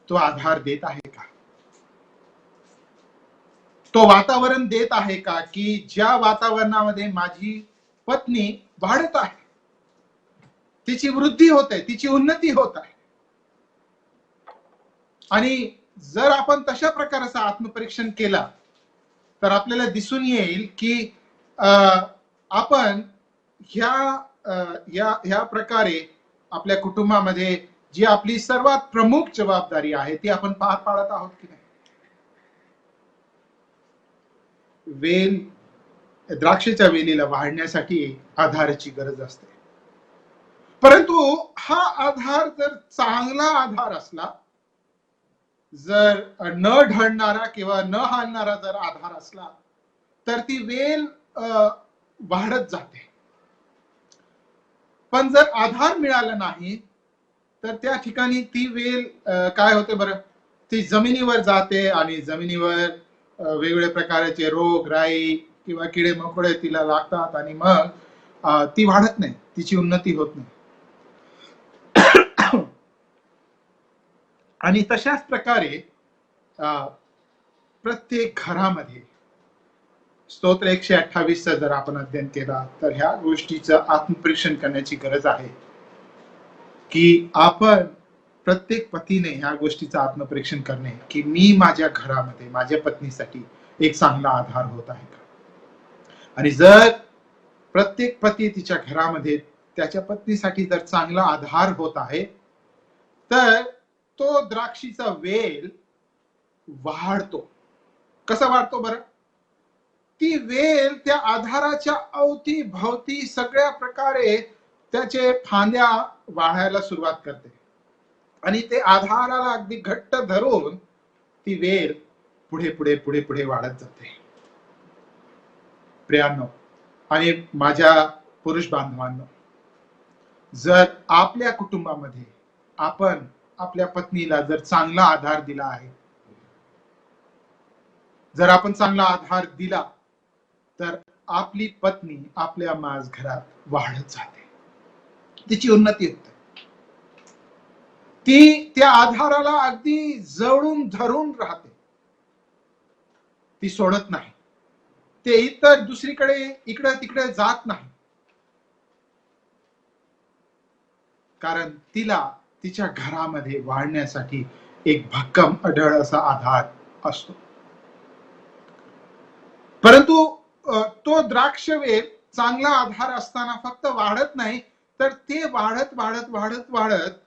तो आधार देत आहे का, तो वातावरण देत आहे का की ज्या वातावरणामध्ये माझी पत्नी वाढत आहे, तिची वृद्धी होते, तिची उन्नती होत आहे. आणि जर आपण तशा प्रकारचं आत्मपरीक्षण केला तर आपल्याला दिसून येईल की आपण ह्या प्रकारे आपल्या कुटुंबामध्ये जी आपली सर्वात प्रमुख जबाबदारी आहे ती आपण पार पाडत आहोत की नाही. वेल, द्राक्षाच्या वेलीला वाढण्यासाठी आधाराची गरज असते. परंतु हा आधार जर चांगला आधार असला, जर न ढळणारा किंवा न हालणारा जर आधार असला तर ती वेल वाढत जाते. पण जर आधार मिळाला नाही तर त्या ठिकाणी ती वेल काय होते बरं, ती जमिनीवर जाते आणि जमिनीवर वेगवेगळ्या प्रकारचे रोग राई किंवा किडे मकोडे तिला लागतात आणि मग ती वाढत नाही, तिची उन्नती होत नाही. आणि तशाच प्रकारे प्रत्येक घरामध्ये स्तोत्र 128 जर आपण अध्ययन केला तर ह्या गोष्टीचं आत्मपरीक्षण करण्याची गरज आहे की आपण प्रत्येक पतीने ह्या गोष्टीचं आत्मपरीक्षण करणे की मी माझ्या घरामध्ये माझ्या पत्नीसाठी एक चांगला आधार होत आहे का. आणि जर प्रत्येक पती तिच्या घरामध्ये त्याच्या पत्नीसाठी जर चांगला आधार होत आहे तर तो द्राक्षीचा वेल वाढतो. कसा वाढतो बरं, ती वेल त्या आधाराच्या अवतीभवती सगळ्या प्रकारे त्याचे फांद्या वाढायला सुरुवात करते आणि ते आधाराला अगदी घट्ट धरून ती वेल पुढे पुढे पुढे पुढे वाढत जाते. प्रियांनो आणि माझ्या पुरुष बांधवांनो, जर आपल्या कुटुंबामध्ये आपण आपल्या पत्नीला जर चांगला आधार दिला आहे, जर आपण चांगला आधार दिला तर आपली पत्नी आपल्या माझ घरात वाढत जाते, तिची उन्नती होते. ती त्या आधाराला अगदी जवळून धरून राहते, ती सोडत नाही, ते इतर दुसरीकडे इकडे तिकडे जात नाही. कारण तिला तिच्या घरामध्ये वाढण्यासाठी एक भक्कम अढळ असा आधार असतो. परंतु तो द्राक्षवेल चांगला आधार असताना फक्त वाढत नाही तर ते वाढत वाढत वाढत वाढत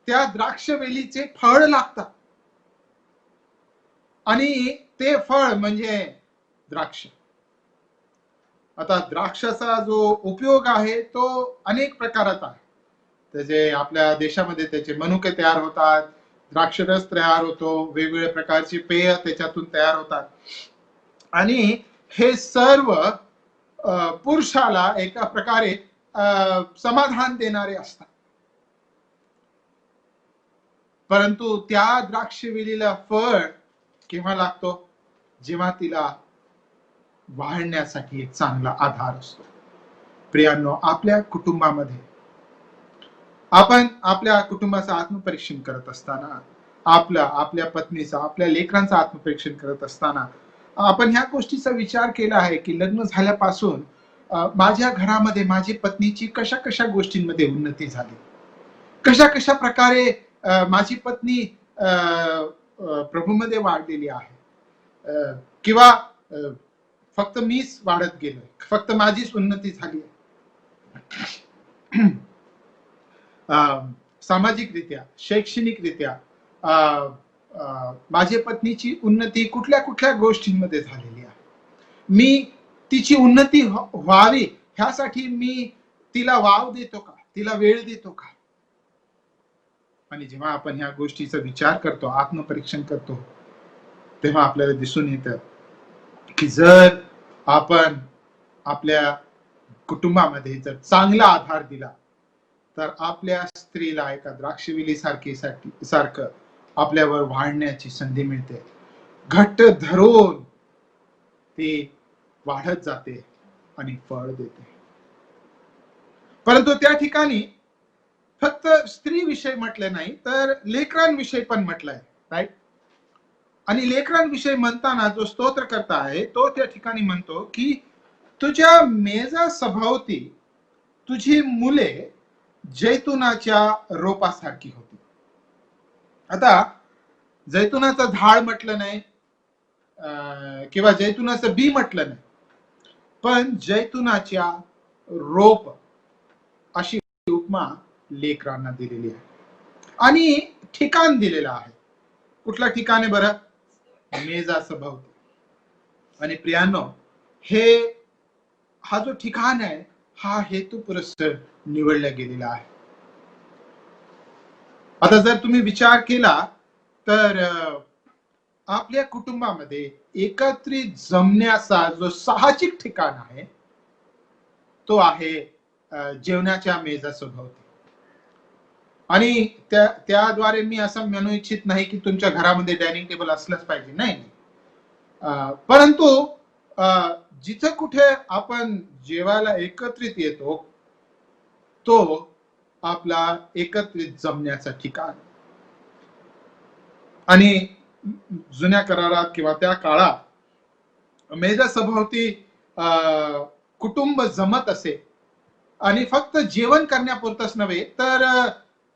त्या द्राक्षवेलीचे फळ लागतात आणि ते फळ म्हणजे द्राक्ष. आता द्राक्षाचा जो उपयोग आहे तो अनेक प्रकारात आहे. त्याचे आपल्या देशामध्ये त्याचे मनुके तयार होतात, द्राक्षरस तयार होतो, वेगवेगळ्या प्रकारची पेय त्याच्यातून तयार होतात आणि हे सर्व पुरुषाला एका प्रकारे समाधान देणारे असतात. परंतु त्या द्राक्षवेलीला फळ केव्हा लागतो? जेव्हा तिला वाढण्यासाठी एक चांगला आधार असतो. प्रियांनो, आपल्या कुटुंबामध्ये आपण आपल्या कुटुंबाचं आत्मपरीक्षण करत असताना, आपल्या पत्नीचं, आपल्या लेकरांचं आत्मपरीक्षण करत असताना आपण ह्या गोष्टीचा विचार केला आहे की लग्न झाल्यापासून माझ्या घरामध्ये माझी पत्नीची कशा कशा गोष्टींमध्ये उन्नती झाली, कशा कशा प्रकारे माझी पत्नी प्रभूमध्ये वाढलेली आहे, किंवा फक्त मीच वाढत गेलोय, फक्त माझीच उन्नती झाली आहे. सामाजिकरित्या, शैक्षणिकरित्या माझ्या पत्नीची उन्नती कुठल्या कुठल्या गोष्टींमध्ये झालेली आहे. मी तिची उन्नती व्हावी ह्यासाठी मी तिला वाव देतो का, तिला वेळ देतो का? आणि जेव्हा आपण ह्या गोष्टीचा विचार करतो, आत्मपरीक्षण करतो, तेव्हा आपल्याला दिसून येतं की जर आपण आपल्या कुटुंबामध्ये जर चांगला आधार दिला तर आपल्या स्त्रीला एका द्राक्षवेली सारखं आपल्यावर वाढण्याची संधी मिळते. घट्ट धरून ती वाढत जाते आणि फळ देते. परंतु त्या ठिकाणी फक्त स्त्री विषय म्हटले नाही तर लेकरांविषयी पण म्हटलंय, राईट? आणि लेकरांविषयी म्हणताना जो स्तोत्रकर्ता आहे तो त्या ठिकाणी म्हणतो की तुझ्या मेजा सभोवती तुझी मुले जैतुनाच्या रोपासारखी होती. आता जैतुनाचं झाड म्हटलं नाही किंवा जैतुनाचं बी म्हटलं नाही, पण जैतुनाच्या रोप अशी उपमा लेकरांना दिलेली आहे आणि ठिकाण दिलेलं आहे. कुठलं ठिकाण आहे बरं? मेजा सभोवती. आणि प्रियांनो, हा जो ठिकाण आहे हा हेतुपुरस्सर निवडला गेलेला आहे. आता जर तुम्ही विचार केला तर आपल्या कुटुंबामध्ये एकत्रित जमण्याचा जो साहजिक ठिकाण आहे तो आहे जेवणाच्या मेजासभोवती. आणि त्याद्वारे मी असं म्हणू इच्छित नाही की तुमच्या घरामध्ये डायनिंग टेबल असलंच पाहिजे, नाही. परंतु जिथं कुठे आपण जेवायला एकत्रित येतो तो आपला एकत्रित जमण्याचा ठिकाण. आणि जुन्या करारात किंवा त्या काळात मेजा सभोवती कुटुंब जमत असे आणि फक्त जेवण करण्यापुरतच नव्हे तर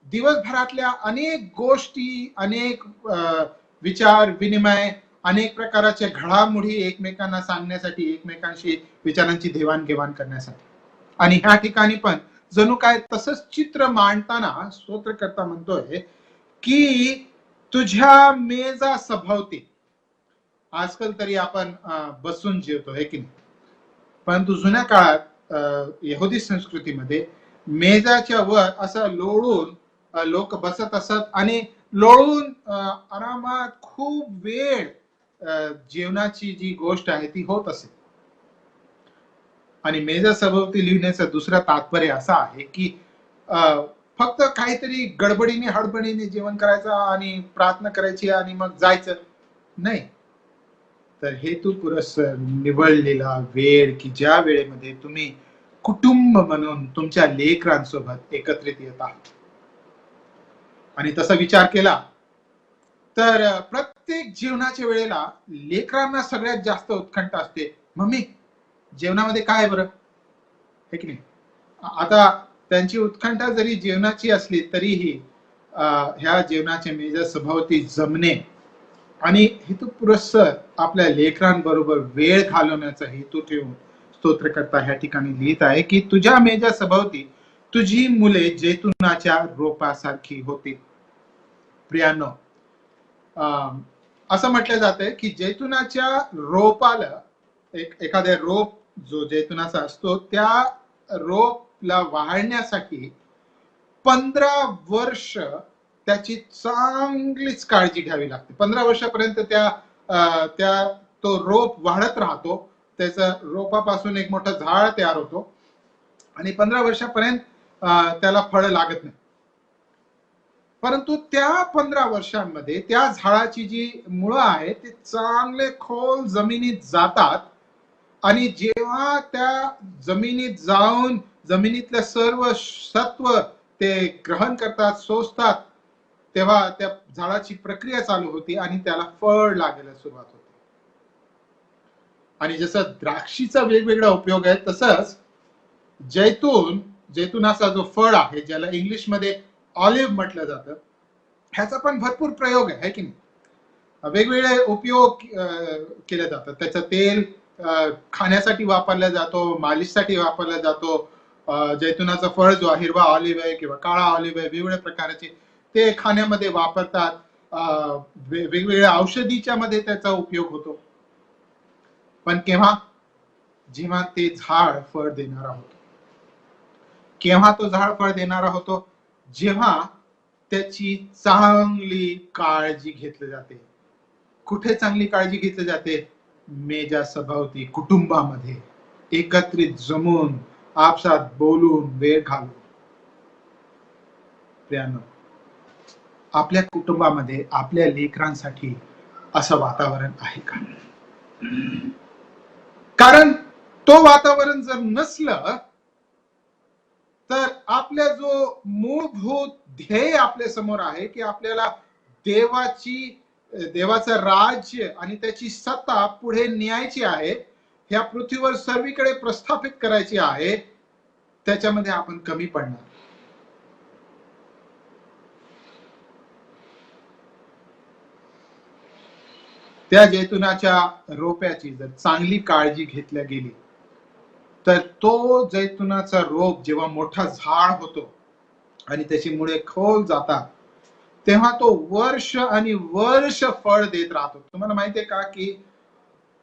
दिवसभरातल्या अनेक गोष्टी, अनेक विचार विनिमय, अनेक प्रकारच्या घडामोडी एकमेकांना सांगण्यासाठी, एकमेकांशी विचारांची देवाणघेवाण करण्यासाठी. आणि ह्या ठिकाणी पण जणू काय तसंच चित्र मांडताना स्तोत्रकर्ता म्हणतोय की तुझ्या मेजा सभोवती. आजकाल तरी आपण बसून जेवतो, हे की नाही? परंतु जुन्या काळात यहुदी संस्कृतीमध्ये मेजाच्या वर असं लोळून लोक बसत असत आणि लोळून आरामात खूप वेळ जेवणाची जी गोष्ट आहे ती होत असे. आणि मेजा सभोवती लिहिण्याचं दुसरं तात्पर्य असं आहे की फक्त काहीतरी गडबडीने हडबडीने जेवण करायचं आणि प्रार्थना करायची आणि मग जायचं नाही, तर हेतुपुरस्सर निवडलेला वेळ की ज्या वेळेमध्ये तुम्ही कुटुंब म्हणून तुमच्या लेकरांसोबत एकत्रित येत आहात. आणि तसा विचार केला तर प्रत्येक जेवणाच्या वेळेला लेकरांना सगळ्यात जास्त उत्कंठा असते, मम्मी जेवणामध्ये काय आहे बरं, हे की नाही? आता त्यांची उत्कंठा जरी जेवणाची असली तरीही ह्या जेवणाच्या मेजा सभोवती जमणे आणि हेतुपुरस्सर आपल्या लेकरांबरोबर वेळ घालवण्याचा हेतू ठेवून स्तोत्रकर्ता ह्या ठिकाणी लिहित आहे की तुझ्या मेजा सभोवती तुझी मुले जैतुनाच्या रोपासारखी होती. प्रियांनो, असं म्हटलं जातंय की जैतुनाच्या रोपाला एखाद्या रोप जो जैतुनाचा असतो त्या रोपला वाढण्यासाठी 15 वर्ष त्याची चांगलीच काळजी घ्यावी लागते. 15 वर्षापर्यंत त्या तो रोप वाढत राहतो, त्याचा रोपापासून एक मोठं झाड तयार होतो आणि 15 वर्षापर्यंत त्याला फळं लागत नाही. परंतु त्या 15 वर्षांमध्ये त्या झाडाची जी मुळं आहेत ती चांगले खोल जमिनीत जातात आणि जेव्हा त्या जमिनीत जाऊन जमिनीतलं सर्व सत्व ते ग्रहण करतात, शोषतात, तेव्हा त्या झाडाची प्रक्रिया चालू होती आणि त्याला फळ लागायला सुरुवात होते. आणि जसं द्राक्षीचा वेगवेगळा उपयोग आहे, तसंच जैतुनाचा जो फळ आहे, ज्याला इंग्लिशमध्ये ऑलिव्ह म्हटलं जातं, ह्याचा पण भरपूर प्रयोग आहे की नाही. वेगवेगळे उपयोग केले जातात. त्याचं तेल खाण्यासाठी वापरला जातो, मालिशसाठी वापरला जातो. जैतुनाचा फळ जो आहे, हिरवा ऑलिव्ह आहे किंवा काळा ऑलिव्ह आहे, वेगवेगळ्या प्रकारचे ते खाण्यामध्ये वापरतात. वेगवेगळ्या औषधीच्या मध्ये त्याचा उपयोग होतो. पण जेव्हा ते झाड फळ देणारा होतो, केव्हा तो झाड फळ देणारा होतो? जेव्हा त्याची चांगली काळजी घेतली जाते. कुठे चांगली काळजी घेतली जाते? मेजा सभोवती कुटुंबामध्ये एकत्रित जमून आपसात बोलून वेळ घालून. प्रियानो, आपल्या कुटुंबामध्ये आपल्या लेकरांसाठी असं वातावरण आहे का? कारण तो वातावरण जर नसलं तर आपल्या जो मूलभूत ध्येय आपल्या समोर आहे की आपल्याला देवाचं राज्य आणि त्याची सत्ता पुढे न्यायची आहे, ह्या पृथ्वीवर सर्वीकडे प्रस्थापित करायची आहे, त्याच्यामध्ये आपण कमी पडणार. त्या जैतुनाच्या रोप्याची जर चांगली काळजी घेतल्या गेली तर तो जैतुनाचा रोप जेव्हा मोठा झाड होतो आणि त्याची मुळे खोल जातात, तेव्हा तो वर्ष आणि वर्ष फळ देत राहतो. तुम्हाला माहितीये का की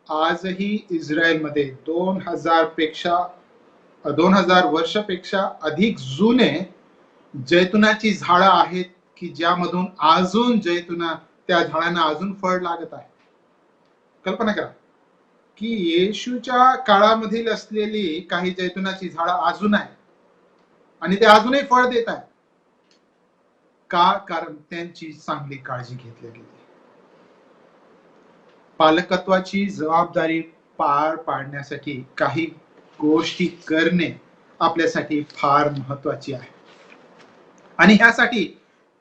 आजही इस्रायलमध्ये 2000 वर्षापेक्षा अधिक जुने जैतुनाची झाडं आहेत की ज्यामधून अजून त्या झाडांना अजून फळ लागत आहे. कल्पना करा की येशूच्या काळामधील असलेली काही जैतुनाची झाडं अजून आहे आणि ते अजूनही फळ देत आहे का? कारण त्यांची चांगली काळजी घेतली गेली. पालकत्वाची जबाबदारी पार पाडण्यासाठी काही गोष्टी करणे आपल्यासाठी फार महत्वाची आहे आणि ह्यासाठी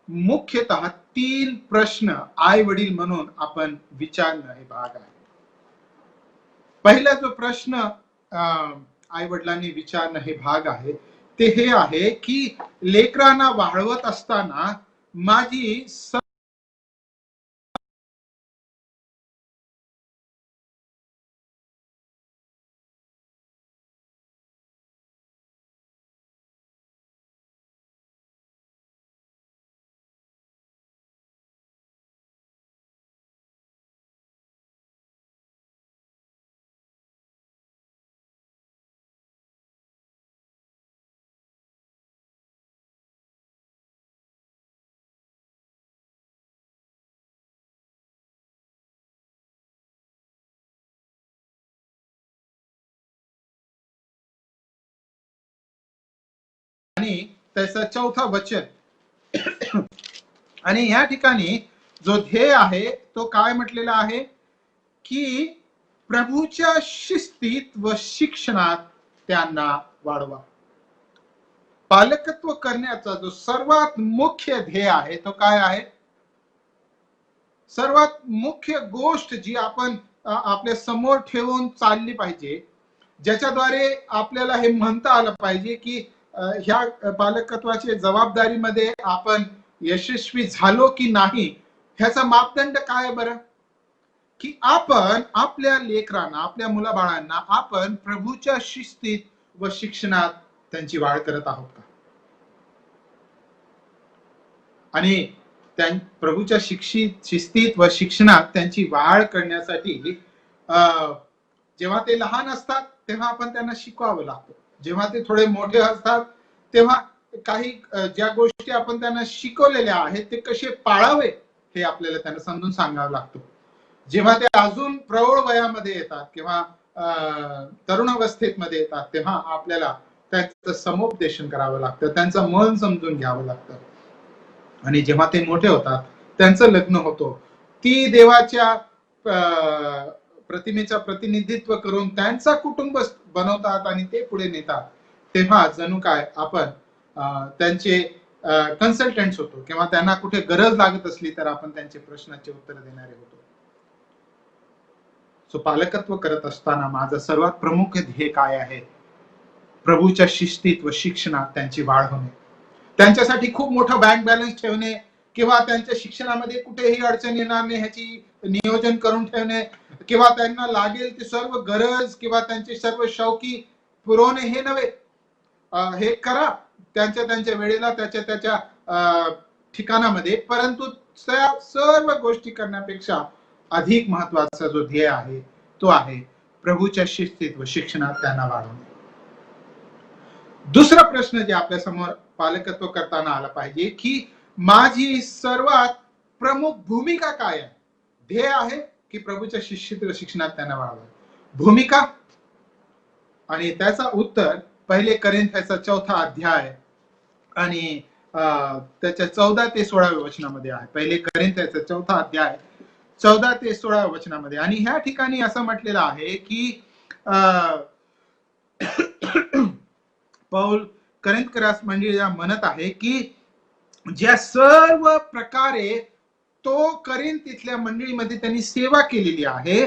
मुख्यतः 3 प्रश्न आई वडील म्हणून आपण विचारणं हे भाग आहे. पहिला जो प्रश्न आई वडिलांनी विचारणं हे भाग आहे ते हे आहे की लेकरांना वाढवत असताना माझी आणि त्याचं चौथा वचन आणि या ठिकाणी जो ध्येय आहे तो काय म्हटलेला आहे की प्रभूच्या शिस्तीत व शिक्षणात त्यांना वाढवा. पालकत्व करण्याचा जो सर्वात मुख्य ध्येय आहे तो काय आहे? सर्वात मुख्य गोष्ट जी आपण आपल्या समोर ठेवून चालली पाहिजे, ज्याच्याद्वारे आपल्याला हे म्हणता आलं पाहिजे की ह्या पालकत्वाच्या जबाबदारीमध्ये आपण यशस्वी झालो की नाही, ह्याचा मापदंड काय बरं? की आपण आपल्या लेकरांना, आपल्या मुलाबाळांना आपण प्रभूच्या शिस्तीत व शिक्षणात त्यांची वाढ करत आहोत का? आणि प्रभूच्या शिस्तीत व शिक्षणात त्यांची वाढ करण्यासाठी जेव्हा ते लहान असतात तेव्हा आपण त्यांना शिकवावं लागतं. जेव्हा ते थोडे मोठे असतात तेव्हा काही ज्या गोष्टी आपण त्यांना शिकवलेल्या आहेत ते कसे पाळावे हे आपल्याला त्यांना समजून सांगावं लागतं. जेव्हा ते अजून प्रौढ वयामध्ये येतात किंवा तरुणावस्थेमध्ये येतात तेव्हा आपल्याला त्याचं समुपदेशन करावं लागतं, त्यांचं मन समजून घ्यावं लागतं. आणि जेव्हा ते मोठे होतात, त्यांचं लग्न होतो, ती देवाच्या प्रतिमेचं प्रतिनिधित्व करून त्यांचा कुटुंब बनवतात आणि ते पुढे नेतात, तेव्हा जणू काय आपण त्यांचे कन्सल्टंट्स होतो किंवा त्यांना कुठे गरज लागत असली तर आपण त्यांचे प्रश्नाचे उत्तर देणारे होतो. सो पालकत्व करत असताना माझं सर्वात प्रमुख ध्येय काय आहे? प्रभूच्या शिस्तीत व शिक्षणात त्यांची वाढ होणे, त्यांच्यासाठी खूप मोठा बँक बॅलन्स ठेवणे किंवा त्यांच्या शिक्षणामध्ये कुठेही अडचण येणार नाही ह्याची नियोजन करून ठेवणे किंवा त्यांना लागेल ते सर्व गरज किंवा त्यांचे सर्व शौकी पुरवणे हे नव्हे. हे करा त्यांच्या त्यांच्या वेळेला त्याच्या त्याच्या ठिकाणामध्ये, परंतु सर्व गोष्टी करण्यापेक्षा अधिक महत्वाचा जो ध्येय आहे तो आहे प्रभूच्या शिस्तीत व शिक्षणात त्यांना वाढवणे. दुसरा प्रश्न जे आपल्या समोर पालकत्व करताना आला पाहिजे की माझी सर्वात प्रमुख भूमिका काय आहे? ध्येय आहे की प्रभूच्या शिस्तीत व शिक्षणात त्यांना वाढवणे, भूमिका. आणि त्याचा उत्तर पहिले कोरिन्थ्याचा 4था अध्याय आणि त्याच्या 14 ते 16 वचनामध्ये आहे. पहिले कोरिन्थ्याचा 4था अध्याय 14 ते 16 वचनामध्ये. आणि ह्या ठिकाणी असं म्हटलेलं आहे की पौल कोरिन्थकरास मंडळीला म्हणत आहे की ज्या सर्व प्रकारे तो कोरिन्थ इथल्या मंडळीमध्ये त्यांनी सेवा केलेली आहे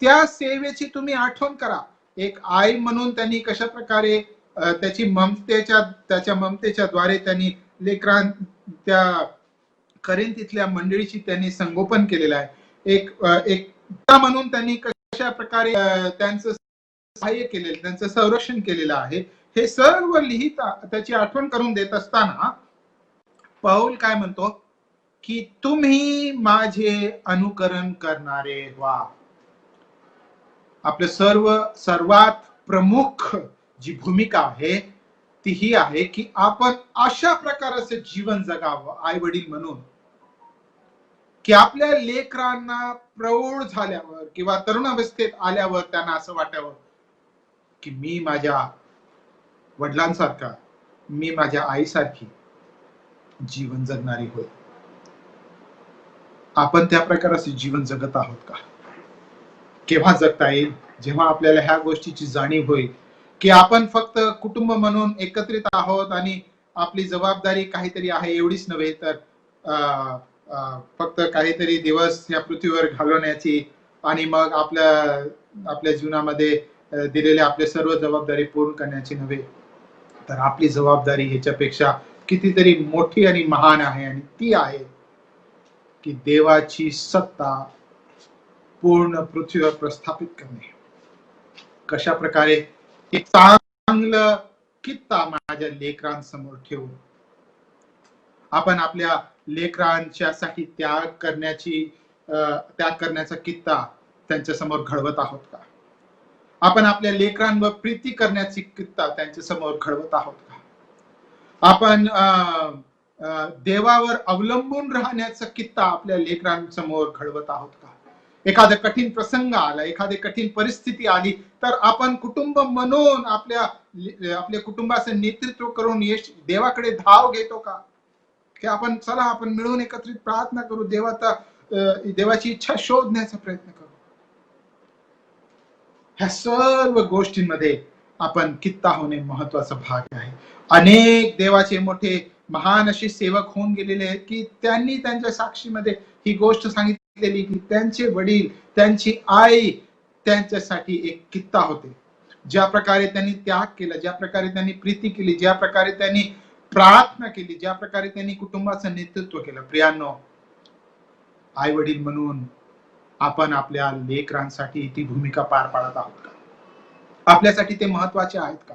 त्या सेवेची तुम्ही आठवण करा. एक आई म्हणून त्यांनी कशा प्रकारे त्याच्या ममतेच्या द्वारे त्यांनी लेकरां त्या कोरिन्थ इथल्या मंडळीची त्यांनी संगोपन केलेलं आहे. एक पिता म्हणून त्यांनी कशा प्रकारे त्यांचं सहाय्य केलेलं, त्यांचं संरक्षण केलेलं आहे, हे सर्व लिहिता त्याची आठवण करून देत असताना पौल काय म्हणतो की तुम्ही माझे अनुकरण करणारे व्हा. आपलं सर्वात प्रमुख जी भूमिका आहे ती ही आहे की आपण अशा प्रकारचे जीवन जगावं आई वडील म्हणून की आपल्या लेकरांना प्रौढ झाल्यावर किंवा तरुणावस्थेत आल्यावर त्यांना असं वाटावं की मी माझ्या वडिलांसारखा, मी माझ्या आईसारखी जीवन जगणारी होय. आपण त्या प्रकारचे जीवन जगत आहोत का? केव्हा जगता येईल? जेव्हा आपल्याला ह्या गोष्टीची जाणीव होईल की आपण फक्त कुटुंब म्हणून एकत्रित आहोत आणि आपली जबाबदारी काहीतरी आहे एवढीच नव्हे तर फक्त काहीतरी दिवस या पृथ्वीवर घालवण्याची आणि मग आपल्या जीवनामध्ये दिलेल्या आपल्या सर्व जबाबदारी पूर्ण करण्याची नव्हे, तर आपली जबाबदारी ह्याच्यापेक्षा कितीतरी मोठी आणि महान आहे. आणि ती आहे की देवाची सत्ता पूर्ण पृथ्वीवर प्रस्थापित करणे. कशा प्रकारे एक चांगलं कित्ता माझ्या लेकरांसमोर ठेवून आपण आपल्या लेकरांच्यासाठी त्याग करण्याचा कित्ता त्यांच्या समोर घडवत आहोत का? आपण आपल्या लेकरांवर प्रीती करण्याची कित्ता त्यांच्या समोर घडवत आहोत का? आपण देवावर अवलंबून राहण्याचा कित्ता आपल्या लेकरांसमोर घडवत आहोत का? एखादा कठीण प्रसंग आला, एखादी कठीण परिस्थिती आली तर आपण कुटुंब म्हणून आपल्या कुटुंबाचं नेतृत्व करून देवाकडे धाव घेतो का? की आपण चला आपण मिळून एकत्रित प्रार्थना करू, देवाची इच्छा शोधण्याचा प्रयत्न करू. ह्या सर्व गोष्टींमध्ये आपण कित्ता होणे महत्वाचा भाग आहे. अनेक देवाचे मोठे महान असे सेवक होऊन गेलेले आहेत की त्यांनी त्यांच्या साक्षीमध्ये ही गोष्ट सांगितलेली की त्यांचे वडील, त्यांची आई त्यांच्यासाठी एक कित्ता होते. ज्या प्रकारे त्यांनी त्याग केला, ज्या प्रकारे त्यांनी प्रीती केली, ज्या प्रकारे त्यांनी प्रार्थना केली, ज्या प्रकारे त्यांनी कुटुंबाचं नेतृत्व केलं. प्रियांनो, आई वडील म्हणून आपण आपल्या लेकरांसाठी ती भूमिका पार पाडत आहोत का? आपल्यासाठी ते महत्वाचे आहेत का?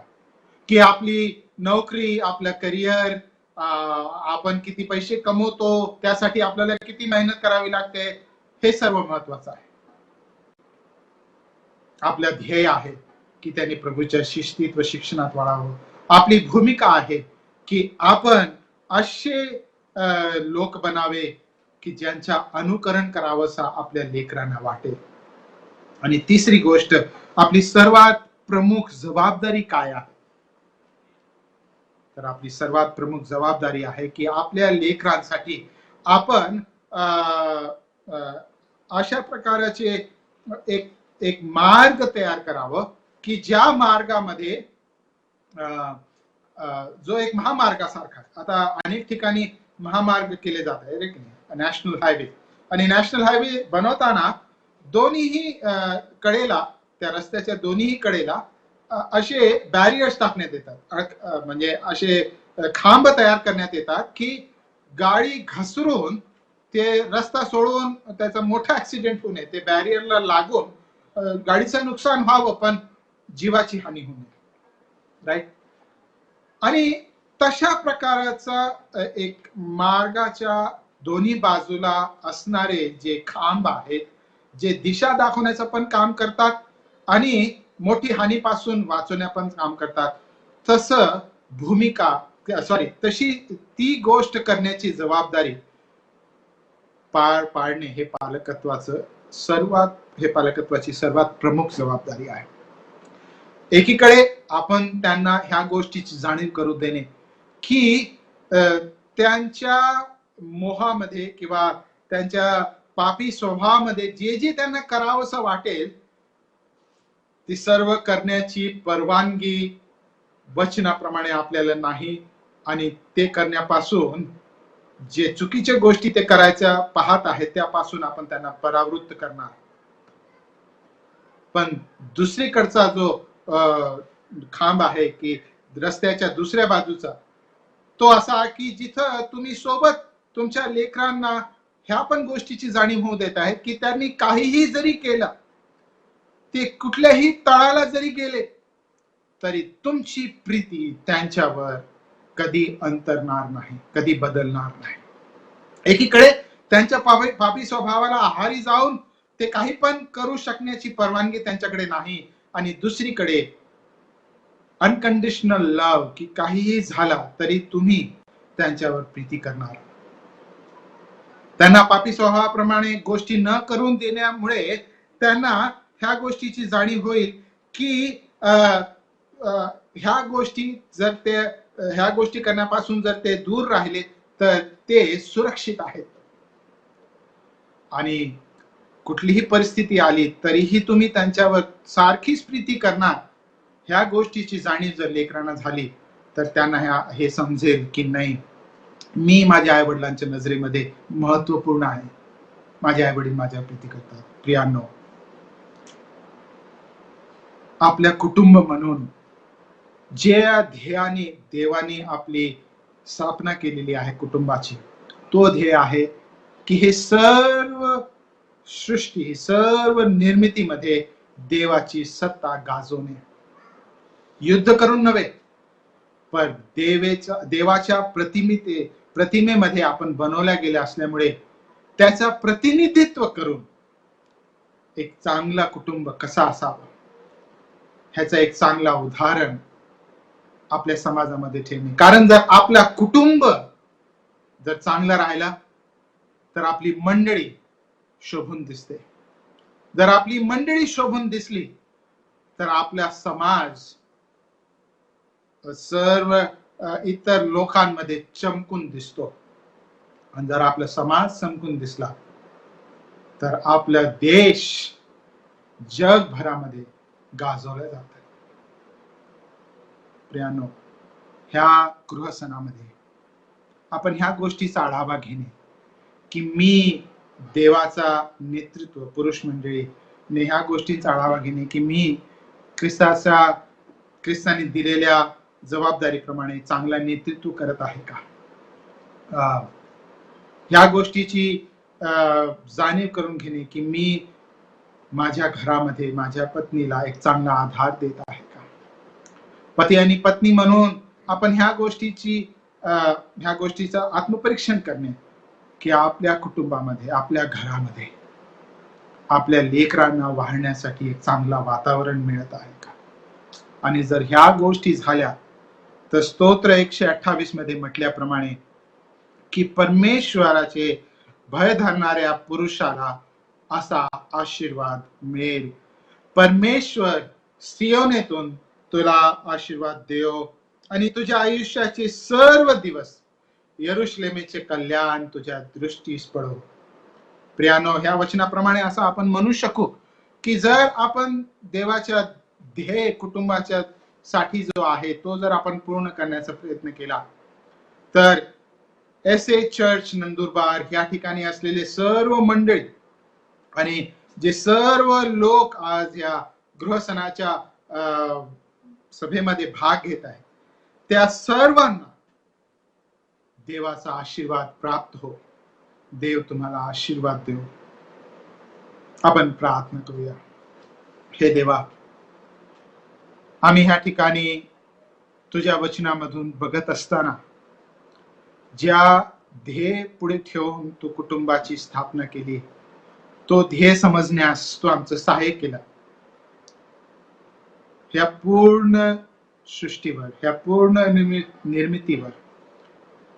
की आपली नोकरी, आपलं करिअर, आपण किती पैसे कमवतो, त्यासाठी आपल्याला किती मेहनत करावी लागते, हे सर्व महत्वाचं आहे? आपलं ध्येय आहे की त्यांनी प्रभूच्या शिस्तीत व शिक्षणात वाढावं. आपली भूमिका आहे की आपण असे लोक बनावे की ज्यांच्या अनुकरण करावंसा आपल्या लेकरांना वाटेल. आणि तिसरी गोष्ट, आपली सर्वात प्रमुख जबाबदारी काय आहे? तर आपली सर्वात प्रमुख जबाबदारी आहे की आपल्या लेकरांसाठी आपण अशा प्रकारचे एक एक मार्ग तयार करावं की ज्या मार्गामध्ये जो एक महामार्गासारखा, आता अनेक ठिकाणी महामार्ग केले जात आहे नॅशनल हायवे, आणि नॅशनल हायवे बनवताना दोन्हीही कडेला, त्या रस्त्याच्या दोन्हीही कडेला असे बॅरियर्स टाकण्यात येतात, म्हणजे असे खांब तयार करण्यात येतात की गाडी घसरून ते रस्ता सोडून त्याचा मोठा ऍक्सिडेंट होऊ नये, ते बॅरियरला लागून गाडीचं नुकसान व्हावं पण जीवाची हानी होऊ नये, राईट. आणि तशा प्रकारचा एक मार्गाच्या दोन्ही बाजूला असणारे जे खांब आहेत, जे दिशा दाखवण्याचं पण काम करतात आणि मोठी हानीपासून वाचवण्या पण काम करतात, तसं तशी ती गोष्ट करण्याची जबाबदारी पार पाडणे हे पालकत्वाची सर्वात प्रमुख जबाबदारी आहे. एकीकडे आपण त्यांना ह्या गोष्टीची जाणीव करून देणे की त्यांच्या मोहामध्ये किंवा त्यांच्या पापी स्वभावामध्ये जे जे त्यांना करावंसं वाटेल ती सर्व करण्याची परवानगी वचनाप्रमाणे आपल्याला नाही, आणि ते करण्यापासून जे चुकीच्या गोष्टी ते करायच्या पाहत आहेत त्यापासून आपण त्यांना परावृत्त करणार. पण दुसरीकडचा जो खांब आहे की रस्त्याच्या दुसऱ्या बाजूचा, तो असा की जिथं तुम्ही सोबत तुमच्या लेकरांना ह्या पण गोष्टीची जाणीव होऊ देत आहेत की त्यांनी काहीही जरी केलं, ते कुठल्याही तळाला जरी गेले तरी तुमची प्रीती त्यांच्यावर कधी अंतरणार नाही, कधी बदलणार नाही. एकीकडे त्यांच्या पापी स्वभावाला आहारी जाऊन ते काही पण करू शकण्याची परवानगी त्यांच्याकडे नाही, आणि दुसरीकडे अनकंडिशनल लव्ह की काहीही झाला तरी तुम्ही त्यांच्यावर प्रीती करणार. त्यांना पापी स्वभावाप्रमाणे गोष्टी न करून देण्यामुळे त्यांना ह्या गोष्टीची जाणीव होईल की ह्या गोष्टी करण्यापासून जर ते दूर राहिले तर ते सुरक्षित आहेत, आणि कुठलीही परिस्थिती आली तरीही तुम्ही त्यांच्यावर सारखीच प्रीती करणार. ह्या गोष्टीची जाणीव जर लेकरांना झाली तर त्यांना हे समजेल की नाही, मी माझ्या आई वडिलांच्या नजरेमध्ये महत्वपूर्ण आहे, माझे आई वडील माझ्या प्रीती करतात. प्रियांनो, आपल्या कुटुंब म्हणून जे ध्येयाने देवाने आपली स्थापना केलेली आहे कुटुंबाची, तो ध्येय आहे की हे सर्व सृष्टी, ही सर्व निर्मितीमध्ये देवाची सत्ता गाजवणे, युद्ध करून नव्हे, पण देवाच्या प्रतिमेमध्ये आपण बनवल्या गेल्या असल्यामुळे त्याचा प्रतिनिधित्व करून एक चांगला कुटुंब कसा असावा ह्याचं एक चांगला उदाहरण आपल्या समाजामध्ये ठेवणे. कारण जर आपला कुटुंब जर चांगला राहिला तर आपली मंडळी शोभून दिसते. जर आपली मंडळी शोभून दिसली तर आपला समाज सर्व इतर लोकांमध्ये चमकून दिसतो, आणि जर आपला समाज चमकून दिसला तर आपला देश जगभरामध्ये गाजवला जातो. प्रियांनो, ह्या गृहसणामध्ये आपण ह्या गोष्टीचा आढावा घेणे की मी देवाचा नेतृत्व, पुरुष मंडळीने ह्या गोष्टीचा आढावा घेणे की मी ख्रिस्ताने दिलेल्या जबाबदारीप्रमाणे चांगला नेतृत्व करत आहे का, ह्या गोष्टीची जाणीव करून घेणे की मी माझ्या घरामध्ये माझ्या पत्नीला एक चांगला आधार देत आहे का. पती आणि पत्नी म्हणून आपण ह्या गोष्टीचं आत्मपरीक्षण करणे की आपल्या कुटुंबामध्ये, आपल्या घरामध्ये आपल्या लेकरांना वाढण्यासाठी एक चांगला वातावरण मिळत आहे का. आणि जर ह्या गोष्टी झाल्या तर स्तोत्र 128 मध्ये म्हटल्याप्रमाणे की परमेश्वराचे भय धरणाऱ्या पुरुषाला असा आशीर्वाद मिळेल. परमेश्वर सियोनेतून तुला आशीर्वाद देव आणि तुझ्या आयुष्याचे सर्व दिवस यरुशलेमेचे कल्याण तुझ्या दृष्टीस पडो. प्रियानो, ह्या वचनाप्रमाणे असं आपण म्हणू शकू की जर आपण देवाच्या ध्येय कुटुंबाच्या साठी जो आहे तो जर आपण पूर्ण करण्याचा प्रयत्न केला तर एसए चर्च नंदुरबार या ठिकाणी असलेले सर्व मंडळी आणि जे सर्व लोक आज या गृहसनाच्या सभेमध्ये भाग घेत आहेत त्या सर्वांना देवाचा आशीर्वाद प्राप्त हो. देव तुम्हाला आशीर्वाद देव. आपण प्रार्थना करूया. हे देवा, आम्ही ह्या ठिकाणी तुझ्या वचनामधून बघत असताना ज्या ध्येय पुढे ठेवून तू कुटुंबाची स्थापना केली तो ध्येय समजण्यास तू आमचं सहाय्य केलं. ह्या पूर्ण सृष्टीवर, ह्या पूर्ण निर्मितीवर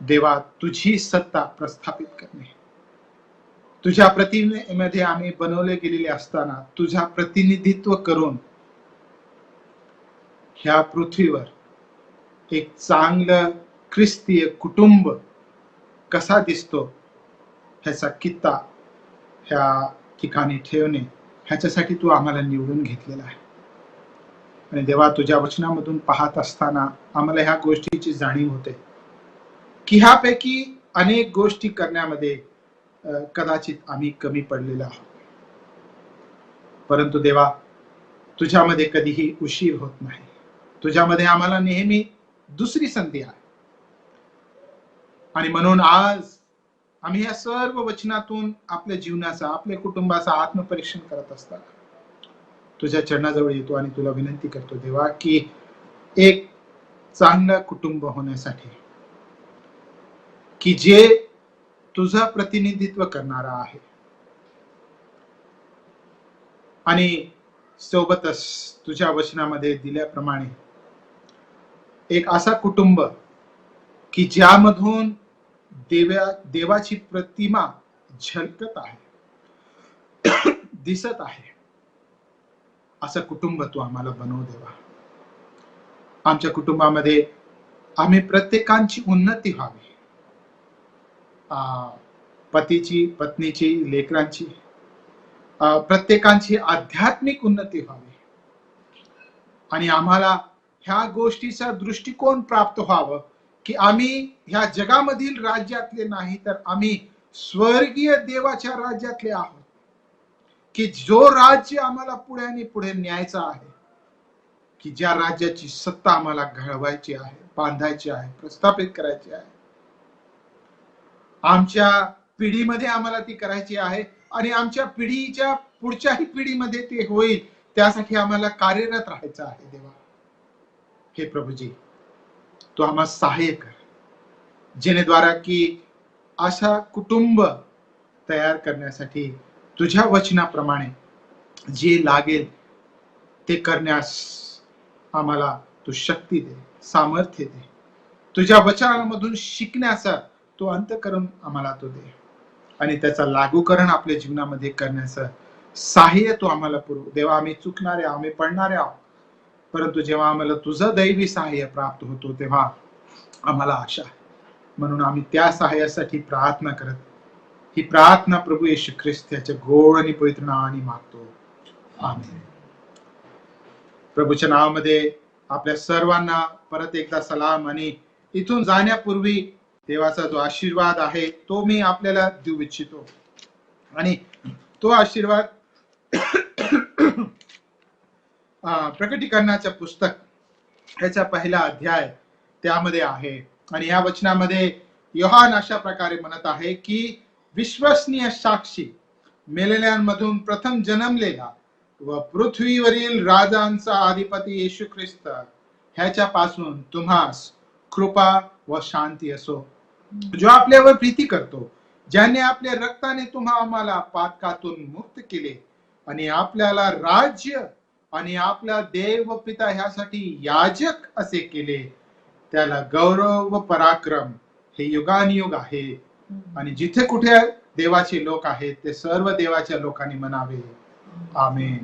देवा तुझी सत्ता प्रस्थापित करणे. तुझ्या प्रतिमेमध्ये आम्ही बनवले गेलेले असताना तुझा प्रतिनिधित्व करून ह्या पृथ्वीवर एक चांगलं ख्रिस्तीय कुटुंब कसा दिसतो ह्याचा कित्ता ह्या ठिकाणी ठेवणे, ह्याच्यासाठी तू आम्हाला निवडून घेतलेला आहे. आणि देवा, तुझ्या वचनामधून पाहत असताना आम्हाला ह्या गोष्टीची जाणीव होते की ह्यापैकी अनेक गोष्टी करण्यामध्ये कदाचित आम्ही कमी पडलेलो आहोत. परंतु देवा, तुझ्यामध्ये कधीही उशीर होत नाही. तुझ्यामध्ये आम्हाला नेहमी दुसरी संधी आहे. आणि म्हणून आज आम्ही या सर्व वचनातून आपल्या जीवनाचा, आपल्या कुटुंबाचा आत्मपरीक्षण करत असताना तुझ्या चरणाजवळ येतो आणि तुला विनंती करतो देवा की एक चांगलं कुटुंब होण्यासाठी की जे तुझं प्रतिनिधित्व करणारा आहे आणि सोबतच तुझ्या वचनामध्ये दिल्याप्रमाणे एक असा कुटुंब की ज्यामधून देवाची प्रतिमा झलकत आहे, दिसत आहे, असं कुटुंब तू आम्हाला बनव देवा. आमच्या कुटुंबामध्ये आम्ही प्रत्येकांची उन्नती व्हावी, पतीची, पत्नीची, लेकरांची, प्रत्येकांची आध्यात्मिक उन्नती व्हावी आणि आम्हाला ह्या गोष्टीचा दृष्टिकोन प्राप्त व्हावं की आम्ही ह्या जगामधील राज्यातले नाही तर आम्ही स्वर्गीय देवाच्या राज्यातले आहोत, की जो राज्य आम्हाला पुढे आणि पुढे न्यायचा आहे, की ज्या राज्याची सत्ता आम्हाला घडवायची आहे, बांधायची आहे, प्रस्थापित करायची आहे. आमच्या पिढीमध्ये आम्हाला ती करायची आहे आणि आमच्या पिढीच्या पुढच्याही पिढीमध्ये ते होईल, त्यासाठी आम्हाला कार्यरत राहायचं आहे. देवा, हे प्रभूजी, तू आम्हाला सहाय्य कर जेणेद्वारा की अशा कुटुंब तयार करण्यासाठी तुझ्या वचनाप्रमाणे जे लागेल ते करण्यास आम्हाला तू शक्ती दे, सामर्थ्य दे. तुझ्या वचनामधून शिकण्याचा तो अंत करून आम्हाला तो दे आणि त्याचा लागूकरण आपल्या जीवनामध्ये करण्याचं सहाय्य तू आम्हाला पुरव. देवा, आम्ही चुकणारे, आम्ही पडणारे आहोत, परंतु जेव्हा आम्हाला तुझं दैवी सहाय्य प्राप्त होतो तेव्हा आम्हाला आशा आहे. म्हणून आम्ही त्या सहाय्यासाठी प्रार्थना करत ही प्रार्थना प्रभू येशू ख्रिस्त याच्या गोड आणि पवित्र नावाने मागतो. आमेन. प्रभूच्या नावामध्ये आपल्या सर्वांना परत एकदा सलाम. आणि इथून जाण्यापूर्वी देवाचा जो आशीर्वाद आहे तो मी आपल्याला देऊ इच्छितो. आणि तो आशीर्वाद प्रकटीकरणाच्या पुस्तक ह्याचा पहिला अध्याय त्यामध्ये आहे. आणि या वचनामध्ये योहान अशा प्रकारे म्हणत आहे की विश्वसनीय साक्षी, मेलेल्यांमधून प्रथम जन्मलेला व पृथ्वीवरील राजांचा अधिपती येशू ख्रिस्त ह्याच्यापासून तुम्हास कृपा व शांती असो, जो आपल्यावर प्रीती करतो, ज्याने आपल्या रक्ताने तुम्हा आम्हाला पातकातून मुक्त केले आणि आपल्याला राज्य आणि आपला देव पिता ह्यासाठी याजक असे केले, त्याला गौरव व पराक्रम हे युगानुयुग आहे. आणि जिथे कुठे देवाचे लोक आहेत ते सर्व देवाच्या लोकांनी म्हणावे आमेन.